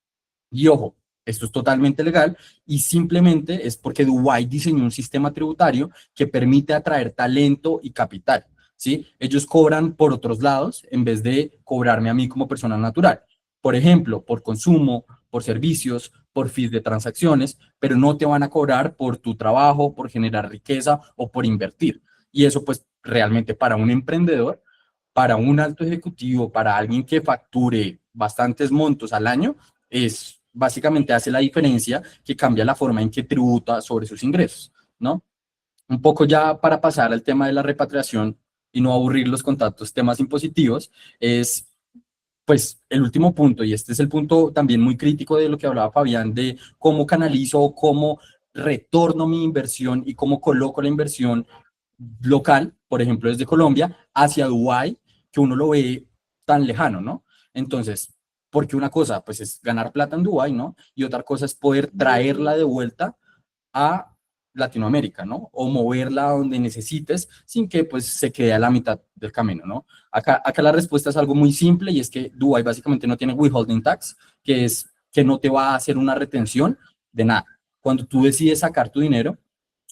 Y ojo, esto es totalmente legal y simplemente es porque Dubái diseñó un sistema tributario que permite atraer talento y capital, ¿sí? Ellos cobran por otros lados en vez de cobrarme a mí como persona natural. Por ejemplo, por consumo, por servicios, por fees de transacciones, pero no te van a cobrar por tu trabajo, por generar riqueza o por invertir. Y eso pues realmente para un emprendedor, para un alto ejecutivo, para alguien que facture bastantes montos al año, es básicamente hace la diferencia, que cambia la forma en que tributa sobre sus ingresos, ¿no? Un poco ya para pasar al tema de la repatriación y no aburrirlos con tantos temas impositivos, es pues el último punto, y este es el punto también muy crítico de lo que hablaba Fabián, de cómo canalizo, cómo retorno mi inversión y cómo coloco la inversión local, por ejemplo, desde Colombia hacia Dubái, que uno lo ve tan lejano, ¿no? Entonces, porque una cosa, pues es ganar plata en Dubái, ¿no? Y otra cosa es poder traerla de vuelta a Latinoamérica, ¿no? O moverla a donde necesites sin que pues se quede a la mitad del camino, ¿no? Acá la respuesta es algo muy simple, y es que Dubái básicamente no tiene withholding tax, que es que no te va a hacer una retención de nada. Cuando tú decides sacar tu dinero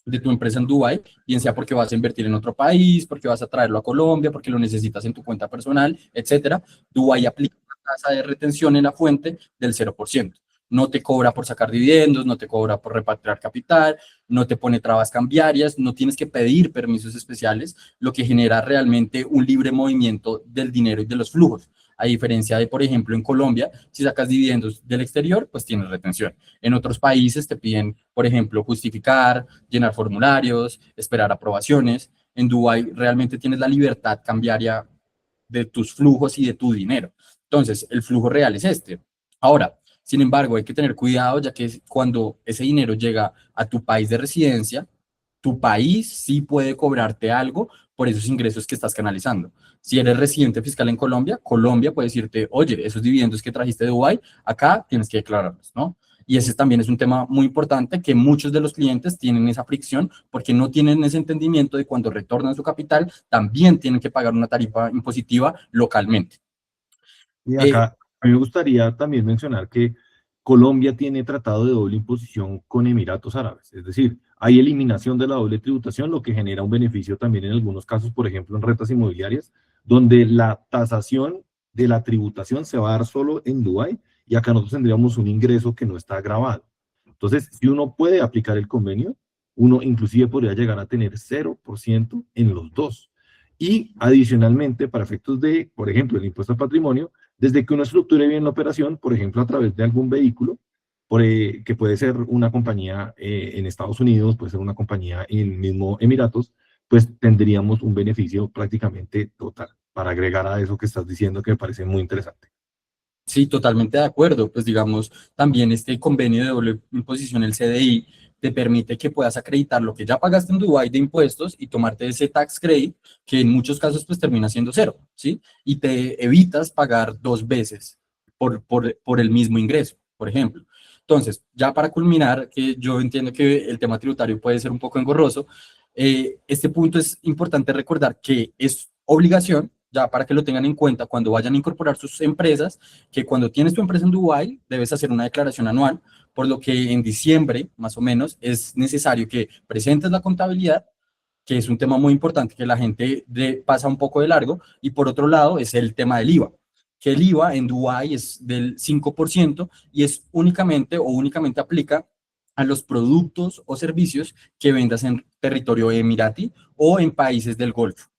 de tu empresa en Dubái, bien sea porque vas a invertir en otro país, porque vas a traerlo a Colombia, porque lo necesitas en tu cuenta personal, etcétera, Dubái aplica una tasa de retención en la fuente del 0%. No te cobra por sacar dividendos, no te cobra por repatriar capital, no te pone trabas cambiarias, no tienes que pedir permisos especiales, lo que genera realmente un libre movimiento del dinero y de los flujos. A diferencia de, por ejemplo, en Colombia, si sacas dividendos del exterior, pues tienes retención. En otros países te piden, por ejemplo, justificar, llenar formularios, esperar aprobaciones. En Dubái realmente tienes la libertad cambiaria de tus flujos y de tu dinero. Entonces, el flujo real es este. Ahora, sin embargo, hay que tener cuidado, ya que cuando ese dinero llega a tu país de residencia, tu país sí puede cobrarte algo por esos ingresos que estás canalizando. Si eres residente fiscal en Colombia, Colombia puede decirte, oye, esos dividendos que trajiste de Dubái, acá tienes que declararlos, ¿no? Y ese también es un tema muy importante, que muchos de los clientes tienen esa fricción porque no tienen ese entendimiento de cuando retornan su capital, también tienen que pagar una tarifa impositiva localmente. Y acá a mí me gustaría también mencionar que Colombia tiene tratado de doble imposición con Emiratos Árabes, es decir, hay eliminación de la doble tributación, lo que genera un beneficio también en algunos casos, por ejemplo, en rentas inmobiliarias, donde la tasación de la tributación se va a dar solo en Dubái, y acá nosotros tendríamos un ingreso que no está grabado. Entonces, si uno puede aplicar el convenio, uno inclusive podría llegar a tener 0% en los dos. Y adicionalmente, para efectos de, por ejemplo, el impuesto al patrimonio, desde que uno estructure bien la operación, por ejemplo, a través de algún vehículo, que puede ser una compañía en Estados Unidos, puede ser una compañía en el mismo Emiratos, pues tendríamos un beneficio prácticamente total, para agregar a eso que estás diciendo, que me parece muy interesante. Sí, totalmente de acuerdo. Pues digamos, también este convenio de doble imposición, el CDI, te permite que puedas acreditar lo que ya pagaste en Dubái de impuestos y tomarte ese tax credit, que en muchos casos pues termina siendo cero, ¿sí? Y te evitas pagar dos veces por el mismo ingreso, por ejemplo. Entonces, ya para culminar, que yo entiendo que el tema tributario puede ser un poco engorroso, este punto es importante recordar que es obligación, ya para que lo tengan en cuenta cuando vayan a incorporar sus empresas, que cuando tienes tu empresa en Dubái debes hacer una declaración anual, por lo que en diciembre, más o menos, es necesario que presentes la contabilidad, que es un tema muy importante que la gente pasa un poco de largo, y por otro lado es el tema del IVA, que el IVA en Dubái es del 5% y es únicamente aplica a los productos o servicios que vendas en territorio emirati o en países del Golfo.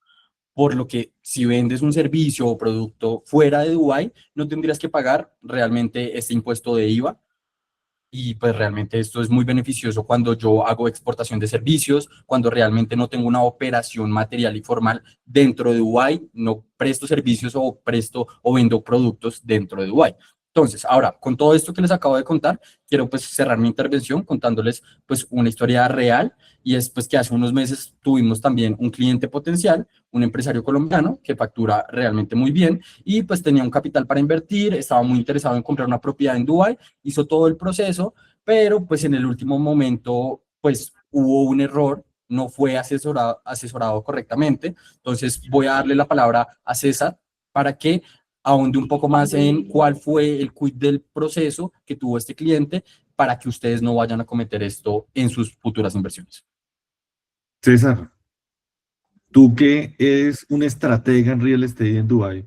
Por lo que si vendes un servicio o producto fuera de Dubái, no tendrías que pagar realmente este impuesto de IVA. Y pues realmente esto es muy beneficioso cuando yo hago exportación de servicios, cuando realmente no tengo una operación material y formal dentro de Dubái, no presto servicios o presto o vendo productos dentro de Dubái. Entonces, ahora, con todo esto que les acabo de contar, quiero pues cerrar mi intervención contándoles pues una historia real, y es pues que hace unos meses tuvimos también un cliente potencial, un empresario colombiano que factura realmente muy bien y pues tenía un capital para invertir, estaba muy interesado en comprar una propiedad en Dubái, hizo todo el proceso, pero pues en el último momento pues hubo un error, no fue asesorado correctamente. Entonces voy a darle la palabra a César para que ahonde un poco más en cuál fue el quid del proceso que tuvo este cliente para que ustedes no vayan a cometer esto en sus futuras inversiones. César, tú que eres un estratega en real estate en Dubái,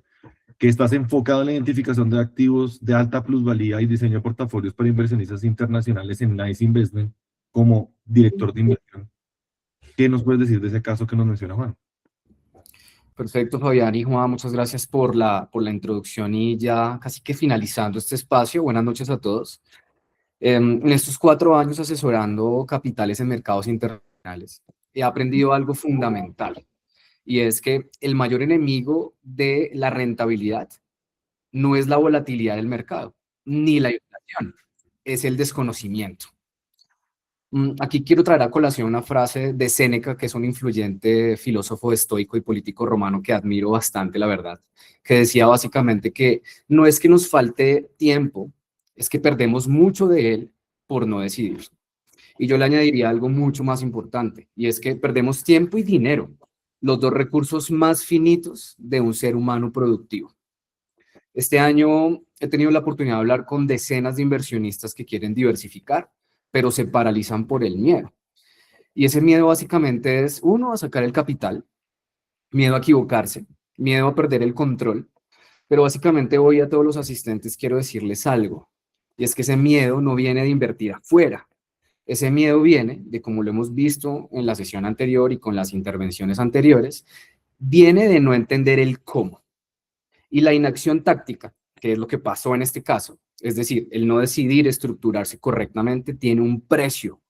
que estás enfocado en la identificación de activos de alta plusvalía y diseño de portafolios para inversionistas internacionales en Nice Investment como director de inversión, ¿qué nos puedes decir de ese caso que nos menciona Juan? Perfecto, Fabián y Juan, muchas gracias por la introducción y ya casi que finalizando este espacio. Buenas noches a todos. En estos 4 años asesorando capitales en mercados internacionales, he aprendido algo fundamental, y es que el mayor enemigo de la rentabilidad no es la volatilidad del mercado, ni la inflación, es el desconocimiento. Aquí quiero traer a colación una frase de Séneca, que es un influyente filósofo estoico y político romano que admiro bastante, la verdad, que decía básicamente que no es que nos falte tiempo, es que perdemos mucho de él por no decidir. Y yo le añadiría algo mucho más importante, y es que perdemos tiempo y dinero, los dos recursos más finitos de un ser humano productivo. Este año he tenido la oportunidad de hablar con decenas de inversionistas que quieren diversificar, pero se paralizan por el miedo. Y ese miedo básicamente es, uno, a sacar el capital, miedo a equivocarse, miedo a perder el control, pero básicamente hoy a todos los asistentes quiero decirles algo, y es que ese miedo no viene de invertir afuera, ese miedo viene de, como lo hemos visto en la sesión anterior y con las intervenciones anteriores, viene de no entender el cómo. Y la inacción táctica, que es lo que pasó en este caso, es decir, el no decidir estructurarse correctamente, tiene un precio,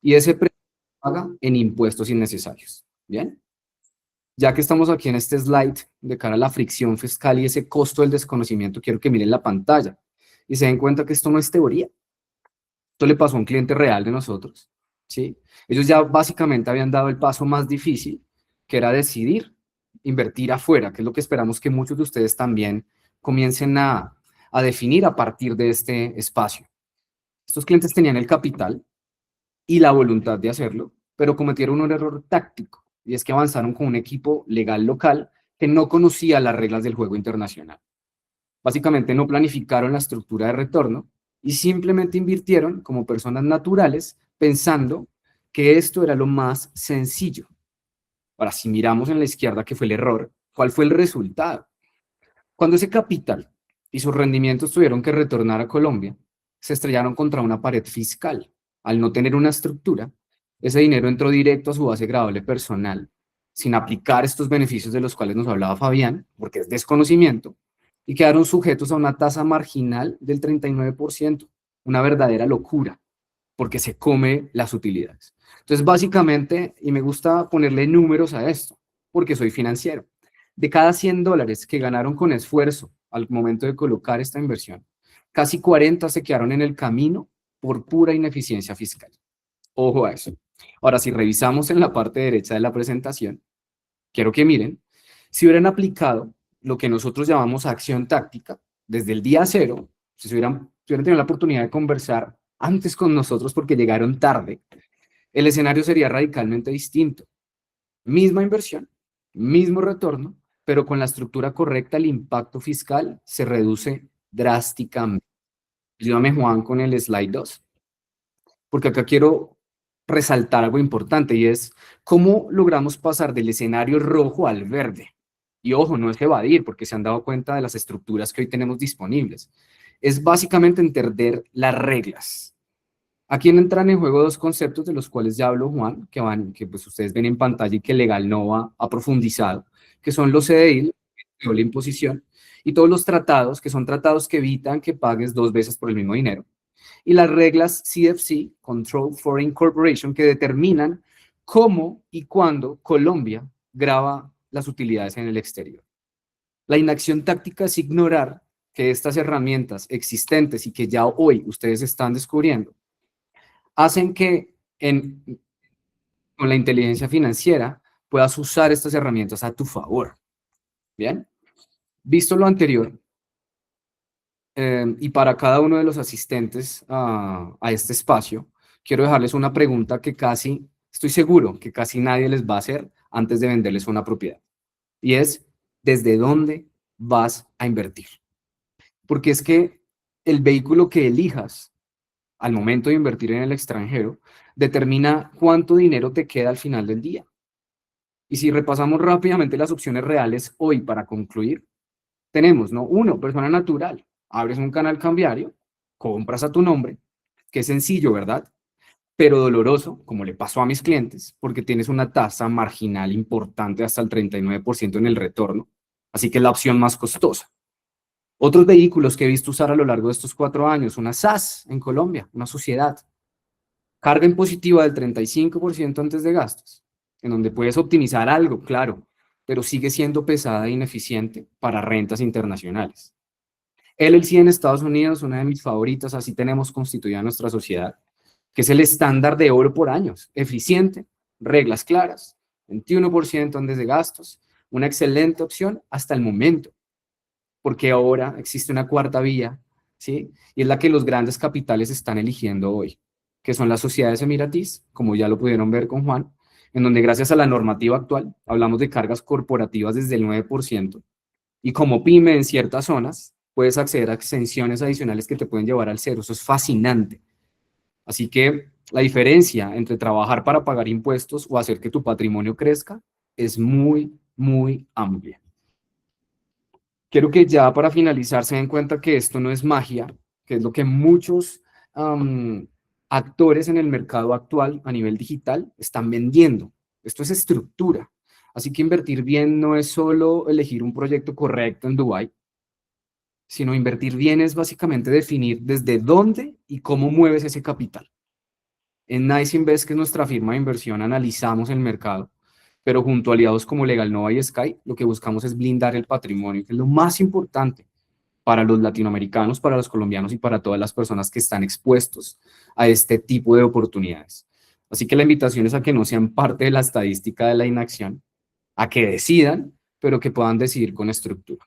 y ese precio se paga en impuestos innecesarios. ¿Bien? Ya que estamos aquí en este slide de cara a la fricción fiscal y ese costo del desconocimiento, quiero que miren la pantalla y se den cuenta que esto no es teoría. Esto le pasó a un cliente real de nosotros, ¿sí? Ellos ya básicamente habían dado el paso más difícil, que era decidir invertir afuera, que es lo que esperamos que muchos de ustedes también comiencen a definir a partir de este espacio. Estos clientes tenían el capital y la voluntad de hacerlo, pero cometieron un error táctico, y es que avanzaron con un equipo legal local que no conocía las reglas del juego internacional. Básicamente no planificaron la estructura de retorno y simplemente invirtieron como personas naturales pensando que esto era lo más sencillo. Ahora, si miramos en la izquierda, que fue el error, ¿cuál fue el resultado? Cuando ese capital y sus rendimientos tuvieron que retornar a Colombia, se estrellaron contra una pared fiscal. Al no tener una estructura, ese dinero entró directo a su base gravable personal, sin aplicar estos beneficios de los cuales nos hablaba Fabián, porque es desconocimiento, y quedaron sujetos a una tasa marginal del 39%, una verdadera locura, porque se come las utilidades. Entonces, básicamente, y me gusta ponerle números a esto, porque soy financiero, de cada $100 que ganaron con esfuerzo al momento de colocar esta inversión, casi 40 se quedaron en el camino por pura ineficiencia fiscal. Ojo a eso. Ahora, si revisamos en la parte derecha de la presentación, quiero que miren, si hubieran aplicado lo que nosotros llamamos acción táctica, desde el día cero, si hubieran tenido la oportunidad de conversar antes con nosotros porque llegaron tarde, el escenario sería radicalmente distinto. Misma inversión, mismo retorno, pero con la estructura correcta el impacto fiscal se reduce drásticamente. Ayúdame, Juan, con el slide 2, porque acá quiero resaltar algo importante y es cómo logramos pasar del escenario rojo al verde. Y ojo, no es evadir, porque se han dado cuenta de las estructuras que hoy tenemos disponibles. Es básicamente entender las reglas. Aquí entran en juego dos conceptos de los cuales ya habló Juan, que pues ustedes ven en pantalla y que Legal Nova ha profundizado, que son los CDI, la imposición, y todos los tratados, que son tratados que evitan que pagues 2 veces por el mismo dinero, y las reglas CFC, Control Foreign Corporation, que determinan cómo y cuándo Colombia grava las utilidades en el exterior. La inacción táctica es ignorar que estas herramientas existentes y que ya hoy ustedes están descubriendo hacen que con la inteligencia financiera puedas usar estas herramientas a tu favor. Bien, visto lo anterior, y para cada uno de los asistentes a este espacio, quiero dejarles una pregunta que estoy seguro que casi nadie les va a hacer antes de venderles una propiedad. Y es, ¿desde dónde vas a invertir? Porque es que el vehículo que elijas al momento de invertir en el extranjero determina cuánto dinero te queda al final del día. Y si repasamos rápidamente las opciones reales hoy para concluir, tenemos, ¿no? 1, persona natural. Abres un canal cambiario, compras a tu nombre, que es sencillo, ¿verdad? Pero doloroso, como le pasó a mis clientes, porque tienes una tasa marginal importante hasta el 39% en el retorno, así que es la opción más costosa. Otros vehículos que he visto usar a lo largo de estos 4 años, una SAS en Colombia, una sociedad, carga impositiva del 35% antes de gastos, en donde puedes optimizar algo, claro, pero sigue siendo pesada e ineficiente para rentas internacionales. LLC en Estados Unidos, una de mis favoritas, así tenemos constituida nuestra sociedad, que es el estándar de oro por años, eficiente, reglas claras, 21% antes de gastos, una excelente opción hasta el momento, porque ahora existe una cuarta vía, ¿sí? Y es la que los grandes capitales están eligiendo hoy, que son las sociedades emiratíes, como ya lo pudieron ver con Juan, en donde gracias a la normativa actual, hablamos de cargas corporativas desde el 9%, y como pyme en ciertas zonas, puedes acceder a exenciones adicionales que te pueden llevar al cero. Eso es fascinante. Así que la diferencia entre trabajar para pagar impuestos o hacer que tu patrimonio crezca es muy, muy amplia. Quiero que ya para finalizar se den cuenta que esto no es magia, que es lo que muchos actores en el mercado actual a nivel digital están vendiendo. Esto es estructura. Así que invertir bien no es solo elegir un proyecto correcto en Dubái, sino invertir bien es básicamente definir desde dónde y cómo mueves ese capital. En Nice Invest, que es nuestra firma de inversión, analizamos el mercado, pero junto a aliados como Legal Nova y Sky, lo que buscamos es blindar el patrimonio, que es lo más importante para los latinoamericanos, para los colombianos y para todas las personas que están expuestos a este tipo de oportunidades. Así que la invitación es a que no sean parte de la estadística de la inacción, a que decidan, pero que puedan decidir con estructura.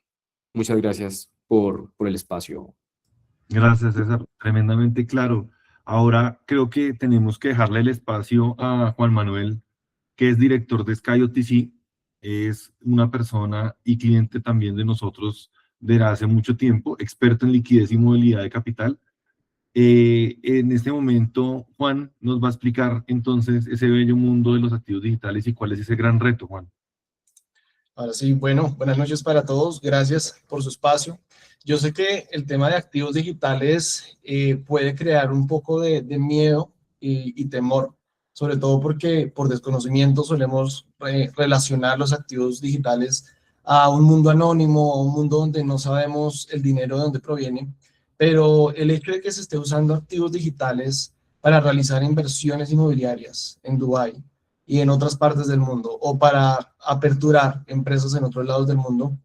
Muchas gracias por el espacio. Gracias, César. Tremendamente claro. Ahora creo que tenemos que dejarle el espacio a Juan Manuel, que es director de Sky OTC. Es una persona y cliente también de nosotros desde hace mucho tiempo, experto en liquidez y movilidad de capital. En este momento, Juan nos va a explicar entonces ese bello mundo de los activos digitales y cuál es ese gran reto, Juan. Ahora sí, bueno, buenas noches para todos. Gracias por su espacio. Yo sé que el tema de activos digitales puede crear un poco de miedo y temor, sobre todo porque por desconocimiento solemos relacionar los activos digitales a un mundo anónimo, a un mundo donde no sabemos el dinero de dónde proviene, pero el hecho de que se esté usando activos digitales para realizar inversiones inmobiliarias en Dubái y en otras partes del mundo, o para aperturar empresas en otros lados del mundo,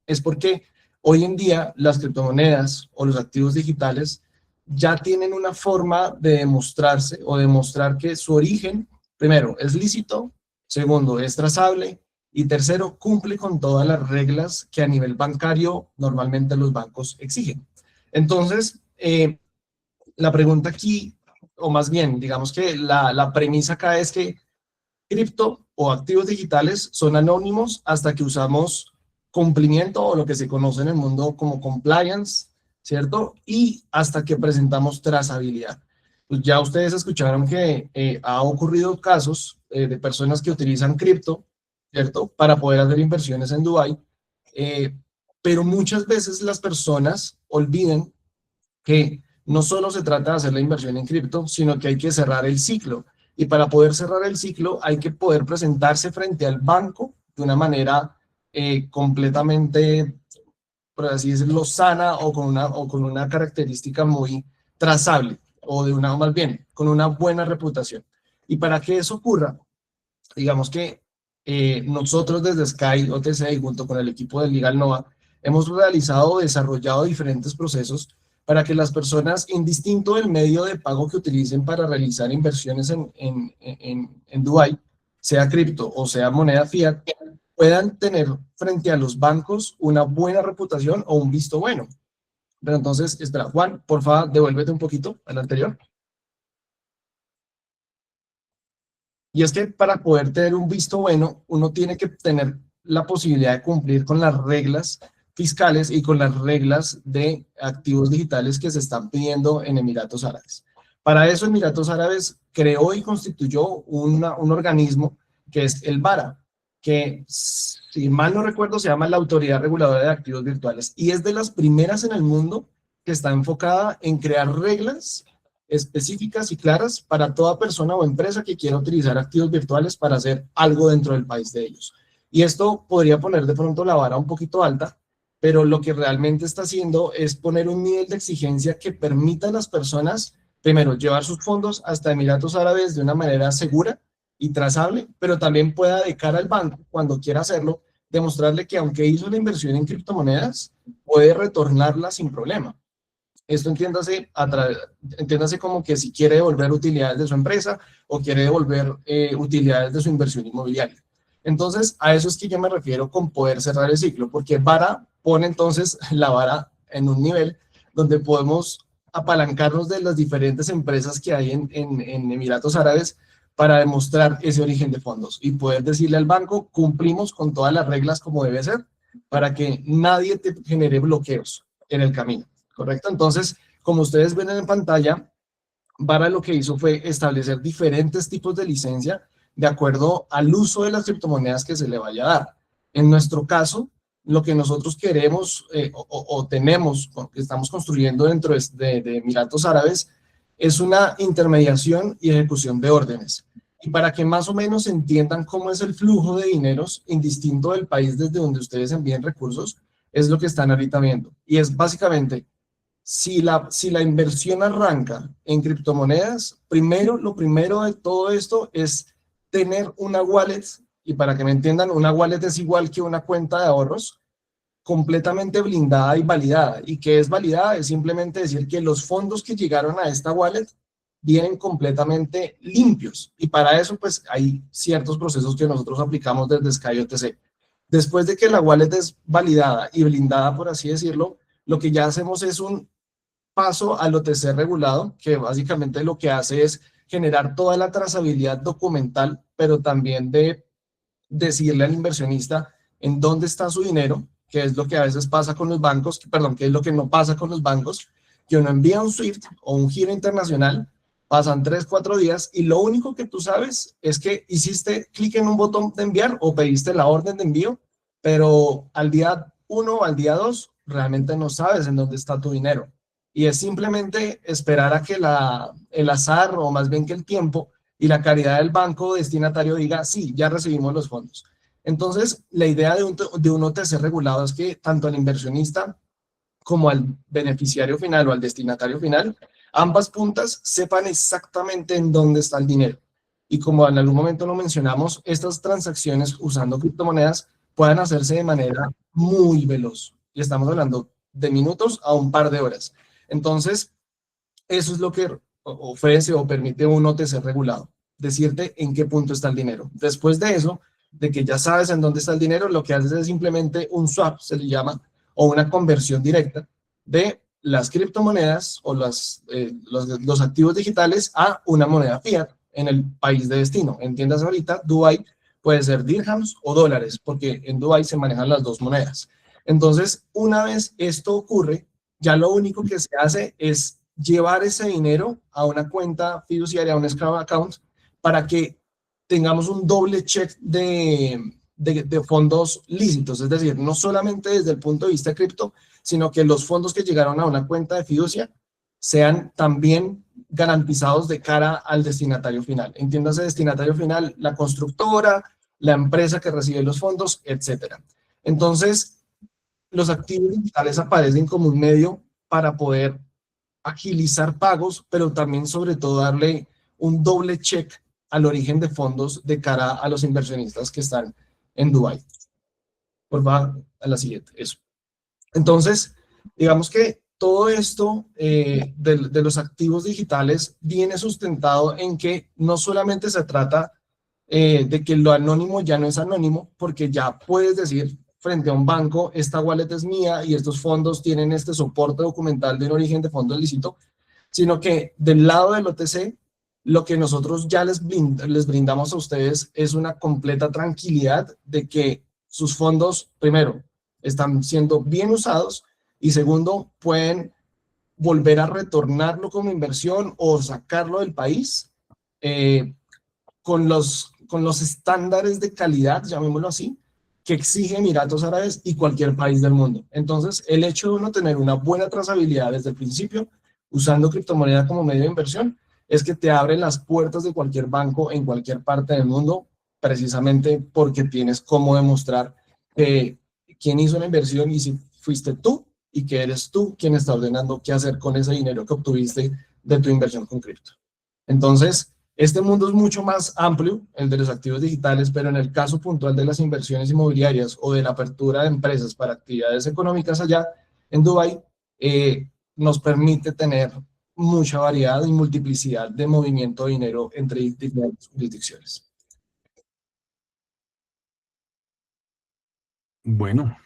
es porque Hoy en día, las criptomonedas o los activos digitales ya tienen una forma de demostrarse o demostrar que su origen, primero, es lícito, segundo, es trazable, y tercero, cumple con todas las reglas que a nivel bancario normalmente los bancos exigen. Entonces, la pregunta aquí, o más bien, digamos que la premisa acá es que cripto o activos digitales son anónimos hasta que usamos cumplimiento o lo que se conoce en el mundo como compliance, ¿cierto? Y hasta que presentamos trazabilidad. Pues ya ustedes escucharon que ha ocurrido casos de personas que utilizan cripto, ¿cierto? Para poder hacer inversiones en Dubái, pero muchas veces las personas olvidan que no solo se trata de hacer la inversión en cripto, sino que hay que cerrar el ciclo. Y para poder cerrar el ciclo hay que poder presentarse frente al banco de una manera completamente, por así decirlo, sana o con una característica muy trazable, o de una, más bien, con una buena reputación. Y para que eso ocurra, digamos que nosotros desde Sky OTC y junto con el equipo de Legal Nova hemos realizado o desarrollado diferentes procesos para que las personas, indistinto del medio de pago que utilicen para realizar inversiones en Dubái, sea cripto o sea moneda fiat, puedan tener frente a los bancos una buena reputación o un visto bueno. Pero entonces, espera, Juan, por favor, devuélvete un poquito al anterior. Y es que para poder tener un visto bueno, uno tiene que tener la posibilidad de cumplir con las reglas fiscales y con las reglas de activos digitales que se están pidiendo en Emiratos Árabes. Para eso, Emiratos Árabes creó y constituyó un organismo que es el BARA, que, si mal no recuerdo, se llama la Autoridad Reguladora de Activos Virtuales, y es de las primeras en el mundo que está enfocada en crear reglas específicas y claras para toda persona o empresa que quiera utilizar activos virtuales para hacer algo dentro del país de ellos. Y esto podría poner de pronto la vara un poquito alta, pero lo que realmente está haciendo es poner un nivel de exigencia que permita a las personas, primero, llevar sus fondos hasta Emiratos Árabes de una manera segura y trazable, pero también pueda, de cara al banco, cuando quiera hacerlo, demostrarle que aunque hizo la inversión en criptomonedas, puede retornarla sin problema. Esto entiéndase como que si quiere devolver utilidades de su empresa o quiere devolver utilidades de su inversión inmobiliaria. Entonces, a eso es que yo me refiero con poder cerrar el ciclo, porque VARA pone entonces la vara en un nivel donde podemos apalancarnos de las diferentes empresas que hay en Emiratos Árabes para demostrar ese origen de fondos y poder decirle al banco, cumplimos con todas las reglas como debe ser, para que nadie te genere bloqueos en el camino. ¿Correcto? Entonces, como ustedes ven en pantalla, VARA lo que hizo fue establecer diferentes tipos de licencia de acuerdo al uso de las criptomonedas que se le vaya a dar. En nuestro caso, lo que nosotros queremos o tenemos, que estamos construyendo dentro de Emiratos Árabes, es una intermediación y ejecución de órdenes. Y para que más o menos entiendan cómo es el flujo de dineros indistinto del país desde donde ustedes envíen recursos, es lo que están ahorita viendo. Y es básicamente, si la inversión arranca en criptomonedas, lo primero de todo esto es tener una wallet, y para que me entiendan, una wallet es igual que una cuenta de ahorros, completamente blindada y validada. ¿Y qué es validada? Es simplemente decir que los fondos que llegaron a esta wallet vienen completamente limpios. Y para eso, pues, hay ciertos procesos que nosotros aplicamos desde Sky OTC. Después de que la wallet es validada y blindada, por así decirlo, lo que ya hacemos es un paso al OTC regulado, que básicamente lo que hace es generar toda la trazabilidad documental, pero también de decirle al inversionista en dónde está su dinero, que es lo que a veces pasa con los bancos, perdón, que es lo que no pasa con los bancos, que uno envía un SWIFT o un giro internacional, pasan 3, 4 días y lo único que tú sabes es que hiciste clic en un botón de enviar o pediste la orden de envío, pero al día 1 o al día 2 realmente no sabes en dónde está tu dinero. Y es simplemente esperar a que el azar, o más bien que el tiempo y la calidad del banco destinatario diga, sí, ya recibimos los fondos. Entonces, la idea de un OTC regulado es que tanto al inversionista como al beneficiario final o al destinatario final, ambas puntas sepan exactamente en dónde está el dinero. Y como en algún momento lo mencionamos, estas transacciones usando criptomonedas puedan hacerse de manera muy veloz. y estamos hablando de minutos a un par de horas. Entonces, eso es lo que ofrece o permite un OTC regulado, decirte en qué punto está el dinero. Después de eso, de que ya sabes en dónde está el dinero, lo que haces es simplemente un swap, se le llama, o una conversión directa de las criptomonedas o los activos digitales a una moneda fiat en el país de destino. Entiendas ahorita, Dubái puede ser dirhams o dólares, porque en Dubái se manejan las dos monedas. Entonces, una vez esto ocurre, ya lo único que se hace es llevar ese dinero a una cuenta fiduciaria, a un escrow account, para que tengamos un doble check de fondos lícitos, es decir, no solamente desde el punto de vista cripto, sino que los fondos que llegaron a una cuenta de fiducia sean también garantizados de cara al destinatario final. Entiéndase destinatario final, la constructora, la empresa que recibe los fondos, etc. Entonces, los activos digitales aparecen como un medio para poder agilizar pagos, pero también sobre todo darle un doble check al origen de fondos de cara a los inversionistas que están en Dubái. Por favor, a la siguiente, eso. Entonces, digamos que todo esto de los activos digitales viene sustentado en que no solamente se trata de que lo anónimo ya no es anónimo, porque ya puedes decir frente a un banco, esta wallet es mía y estos fondos tienen este soporte documental de un origen de fondo ilícito, sino que del lado del OTC, lo que nosotros ya les brindamos a ustedes es una completa tranquilidad de que sus fondos, primero, están siendo bien usados y segundo, pueden volver a retornarlo como inversión o sacarlo del país con los estándares de calidad, llamémoslo así, que exige Emiratos Árabes y cualquier país del mundo. Entonces, el hecho de uno tener una buena trazabilidad desde el principio, usando criptomoneda como medio de inversión, es que te abren las puertas de cualquier banco en cualquier parte del mundo, precisamente porque tienes cómo demostrar quién hizo la inversión y si fuiste tú y que eres tú quien está ordenando qué hacer con ese dinero que obtuviste de tu inversión con cripto. Entonces, este mundo es mucho más amplio, el de los activos digitales, pero en el caso puntual de las inversiones inmobiliarias o de la apertura de empresas para actividades económicas allá en Dubái, nos permite tener mucha variedad y multiplicidad de movimiento de dinero entre diferentes jurisdicciones. Bueno,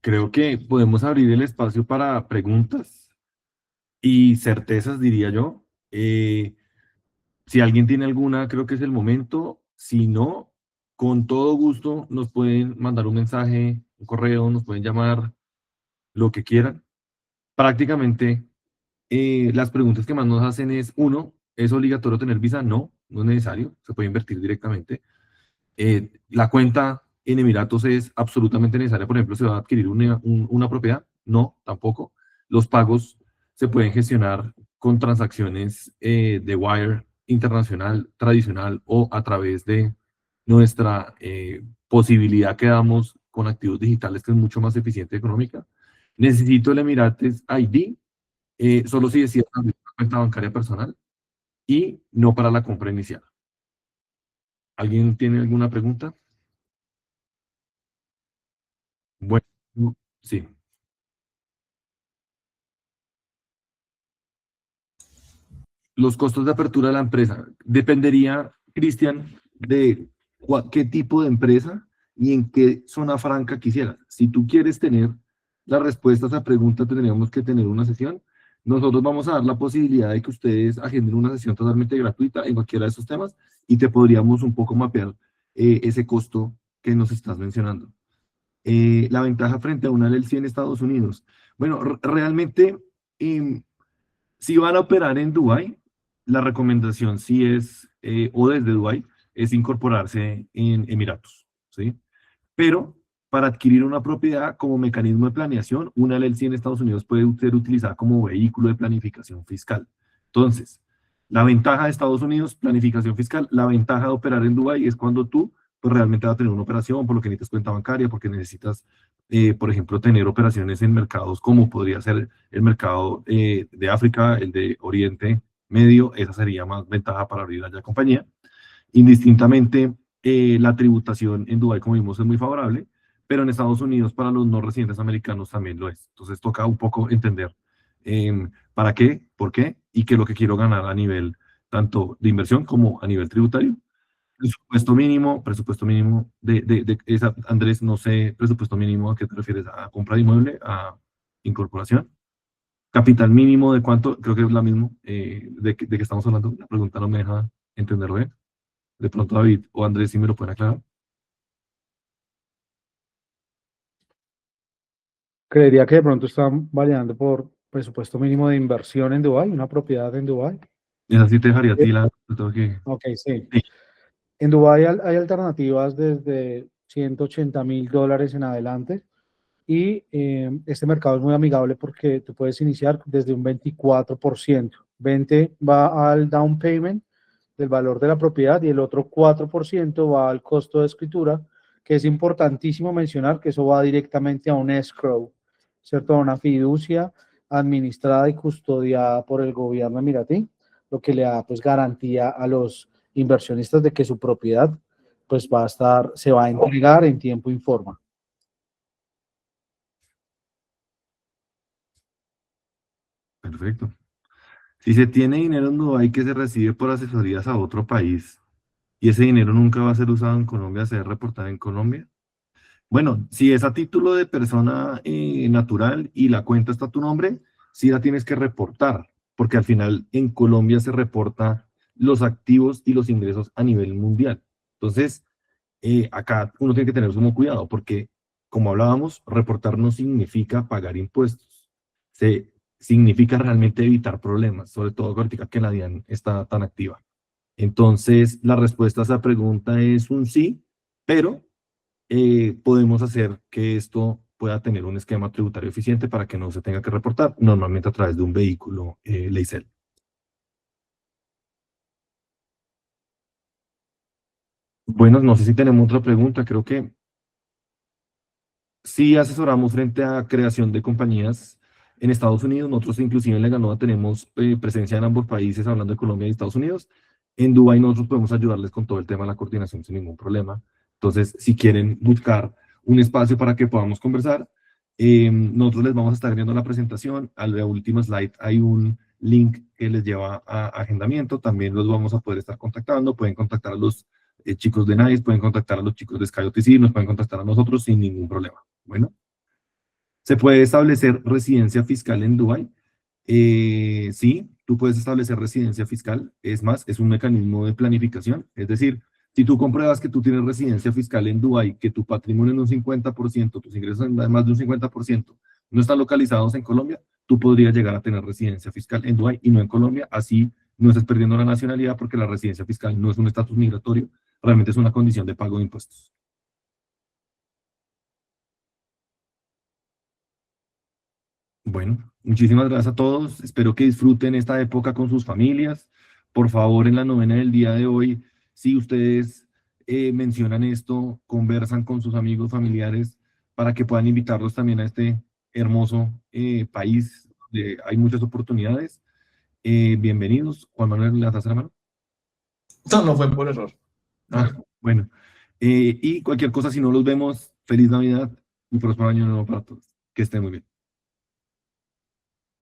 creo que podemos abrir el espacio para preguntas y certezas, diría yo. Si alguien tiene alguna, creo que es el momento. Si no, con todo gusto nos pueden mandar un mensaje, un correo, nos pueden llamar, lo que quieran. Prácticamente, las preguntas que más nos hacen es, uno, ¿es obligatorio tener visa? No, no es necesario, se puede invertir directamente. La cuenta en Emiratos es absolutamente necesaria. Por ejemplo, ¿se va a adquirir una propiedad? No, tampoco. Los pagos se pueden gestionar con transacciones de wire internacional, tradicional o a través de nuestra posibilidad que damos con activos digitales, que es mucho más eficiente y económica. Necesito el Emirates ID, solo si decía abrir una cuenta bancaria personal y no para la compra inicial. ¿Alguien tiene alguna pregunta? Bueno, sí. Los costos de apertura de la empresa. Dependería, Cristian, de qué tipo de empresa y en qué zona franca quisieras. Si tú quieres tener las respuestas a preguntas, tendríamos que tener una sesión. Nosotros vamos a dar la posibilidad de que ustedes agenden una sesión totalmente gratuita en cualquiera de estos temas y te podríamos un poco mapear ese costo que nos estás mencionando. La ventaja frente a una LLC en Estados Unidos. Bueno, realmente, si van a operar en Dubái, la recomendación sí es, o desde Dubái, es incorporarse en Emiratos, ¿sí? Pero para adquirir una propiedad como mecanismo de planeación, una LLC en Estados Unidos puede ser utilizada como vehículo de planificación fiscal. Entonces, la ventaja de Estados Unidos, planificación fiscal, la ventaja de operar en Dubái es cuando tú pues realmente vas a tener una operación, por lo que necesitas cuenta bancaria, porque necesitas, por ejemplo, tener operaciones en mercados como podría ser el mercado de África, el de Oriente Medio, esa sería más ventaja para abrir allá compañía. Indistintamente, la tributación en Dubái, como vimos, es muy favorable, pero en Estados Unidos para los no residentes americanos también lo es. Entonces toca un poco entender para qué, por qué y qué es lo que quiero ganar a nivel tanto de inversión como a nivel tributario. Presupuesto mínimo Andrés, no sé, presupuesto mínimo, ¿a qué te refieres? ¿A compra de inmueble? ¿A incorporación? ¿Capital mínimo de cuánto? Creo que es la misma. ¿De qué estamos hablando? La pregunta no me deja entenderlo bien. De pronto David o Andrés, si me lo pueden aclarar. Creería que de pronto están variando por presupuesto mínimo de inversión en Dubái, una propiedad en Dubái. Esa sí te dejaría a ti la... tengo que- Ok, sí. Sí. En Dubái hay alternativas desde $180.000 en adelante y este mercado es muy amigable porque tú puedes iniciar desde un 24%. 20 va al down payment del valor de la propiedad y el otro 4% va al costo de escritura, que es importantísimo mencionar que eso va directamente a un escrow, ¿cierto? A una fiducia administrada y custodiada por el gobierno emiratí, lo que le da pues garantía a los inversionistas de que su propiedad pues se va a entregar en tiempo y forma. Perfecto. Si se tiene dinero en Dubái que se recibe por asesorías a otro país y ese dinero nunca va a ser usado en Colombia, ¿se debe reportar en Colombia? Bueno, si es a título de persona natural y la cuenta está a tu nombre, sí la tienes que reportar, porque al final en Colombia se reporta los activos y los ingresos a nivel mundial. Entonces, acá uno tiene que tener sumo cuidado, porque como hablábamos, reportar no significa pagar impuestos. Significa realmente evitar problemas, sobre todo ahorita que la DIAN está tan activa. Entonces, la respuesta a esa pregunta es un sí, pero podemos hacer que esto pueda tener un esquema tributario eficiente para que no se tenga que reportar, normalmente a través de un vehículo Leisel. Bueno, no sé si tenemos otra pregunta, creo que sí asesoramos frente a creación de compañías en Estados Unidos. Nosotros inclusive en Leganoa tenemos presencia en ambos países, hablando de Colombia y Estados Unidos. En Dubái nosotros podemos ayudarles con todo el tema de la coordinación sin ningún problema. Entonces, si quieren buscar un espacio para que podamos conversar, nosotros les vamos a estar viendo la presentación. A la última slide hay un link que les lleva a agendamiento. También los vamos a poder estar contactando. Pueden contactar a los chicos de NICE, pueden contactar a los chicos de SkyOTC, nos pueden contactar a nosotros sin ningún problema. Bueno, ¿se puede establecer residencia fiscal en Dubái? Sí, tú puedes establecer residencia fiscal. Es más, es un mecanismo de planificación. Es decir, si tú compruebas que tú tienes residencia fiscal en Dubái, que tu patrimonio en un 50%, tus ingresos en más de un 50%, no están localizados en Colombia, tú podrías llegar a tener residencia fiscal en Dubái y no en Colombia. Así no estás perdiendo la nacionalidad porque la residencia fiscal no es un estatus migratorio, realmente es una condición de pago de impuestos. Bueno, muchísimas gracias a todos. Espero que disfruten esta época con sus familias. Por favor, en la novena del día de hoy, si ustedes mencionan esto, conversan con sus amigos, familiares, para que puedan invitarlos también a este hermoso país donde hay muchas oportunidades. Bienvenidos. Juan Manuel, ¿le das la mano? No, no fue por error. Ah, bueno. Y cualquier cosa, si no los vemos, feliz Navidad y próspero año nuevo para todos. Que estén muy bien.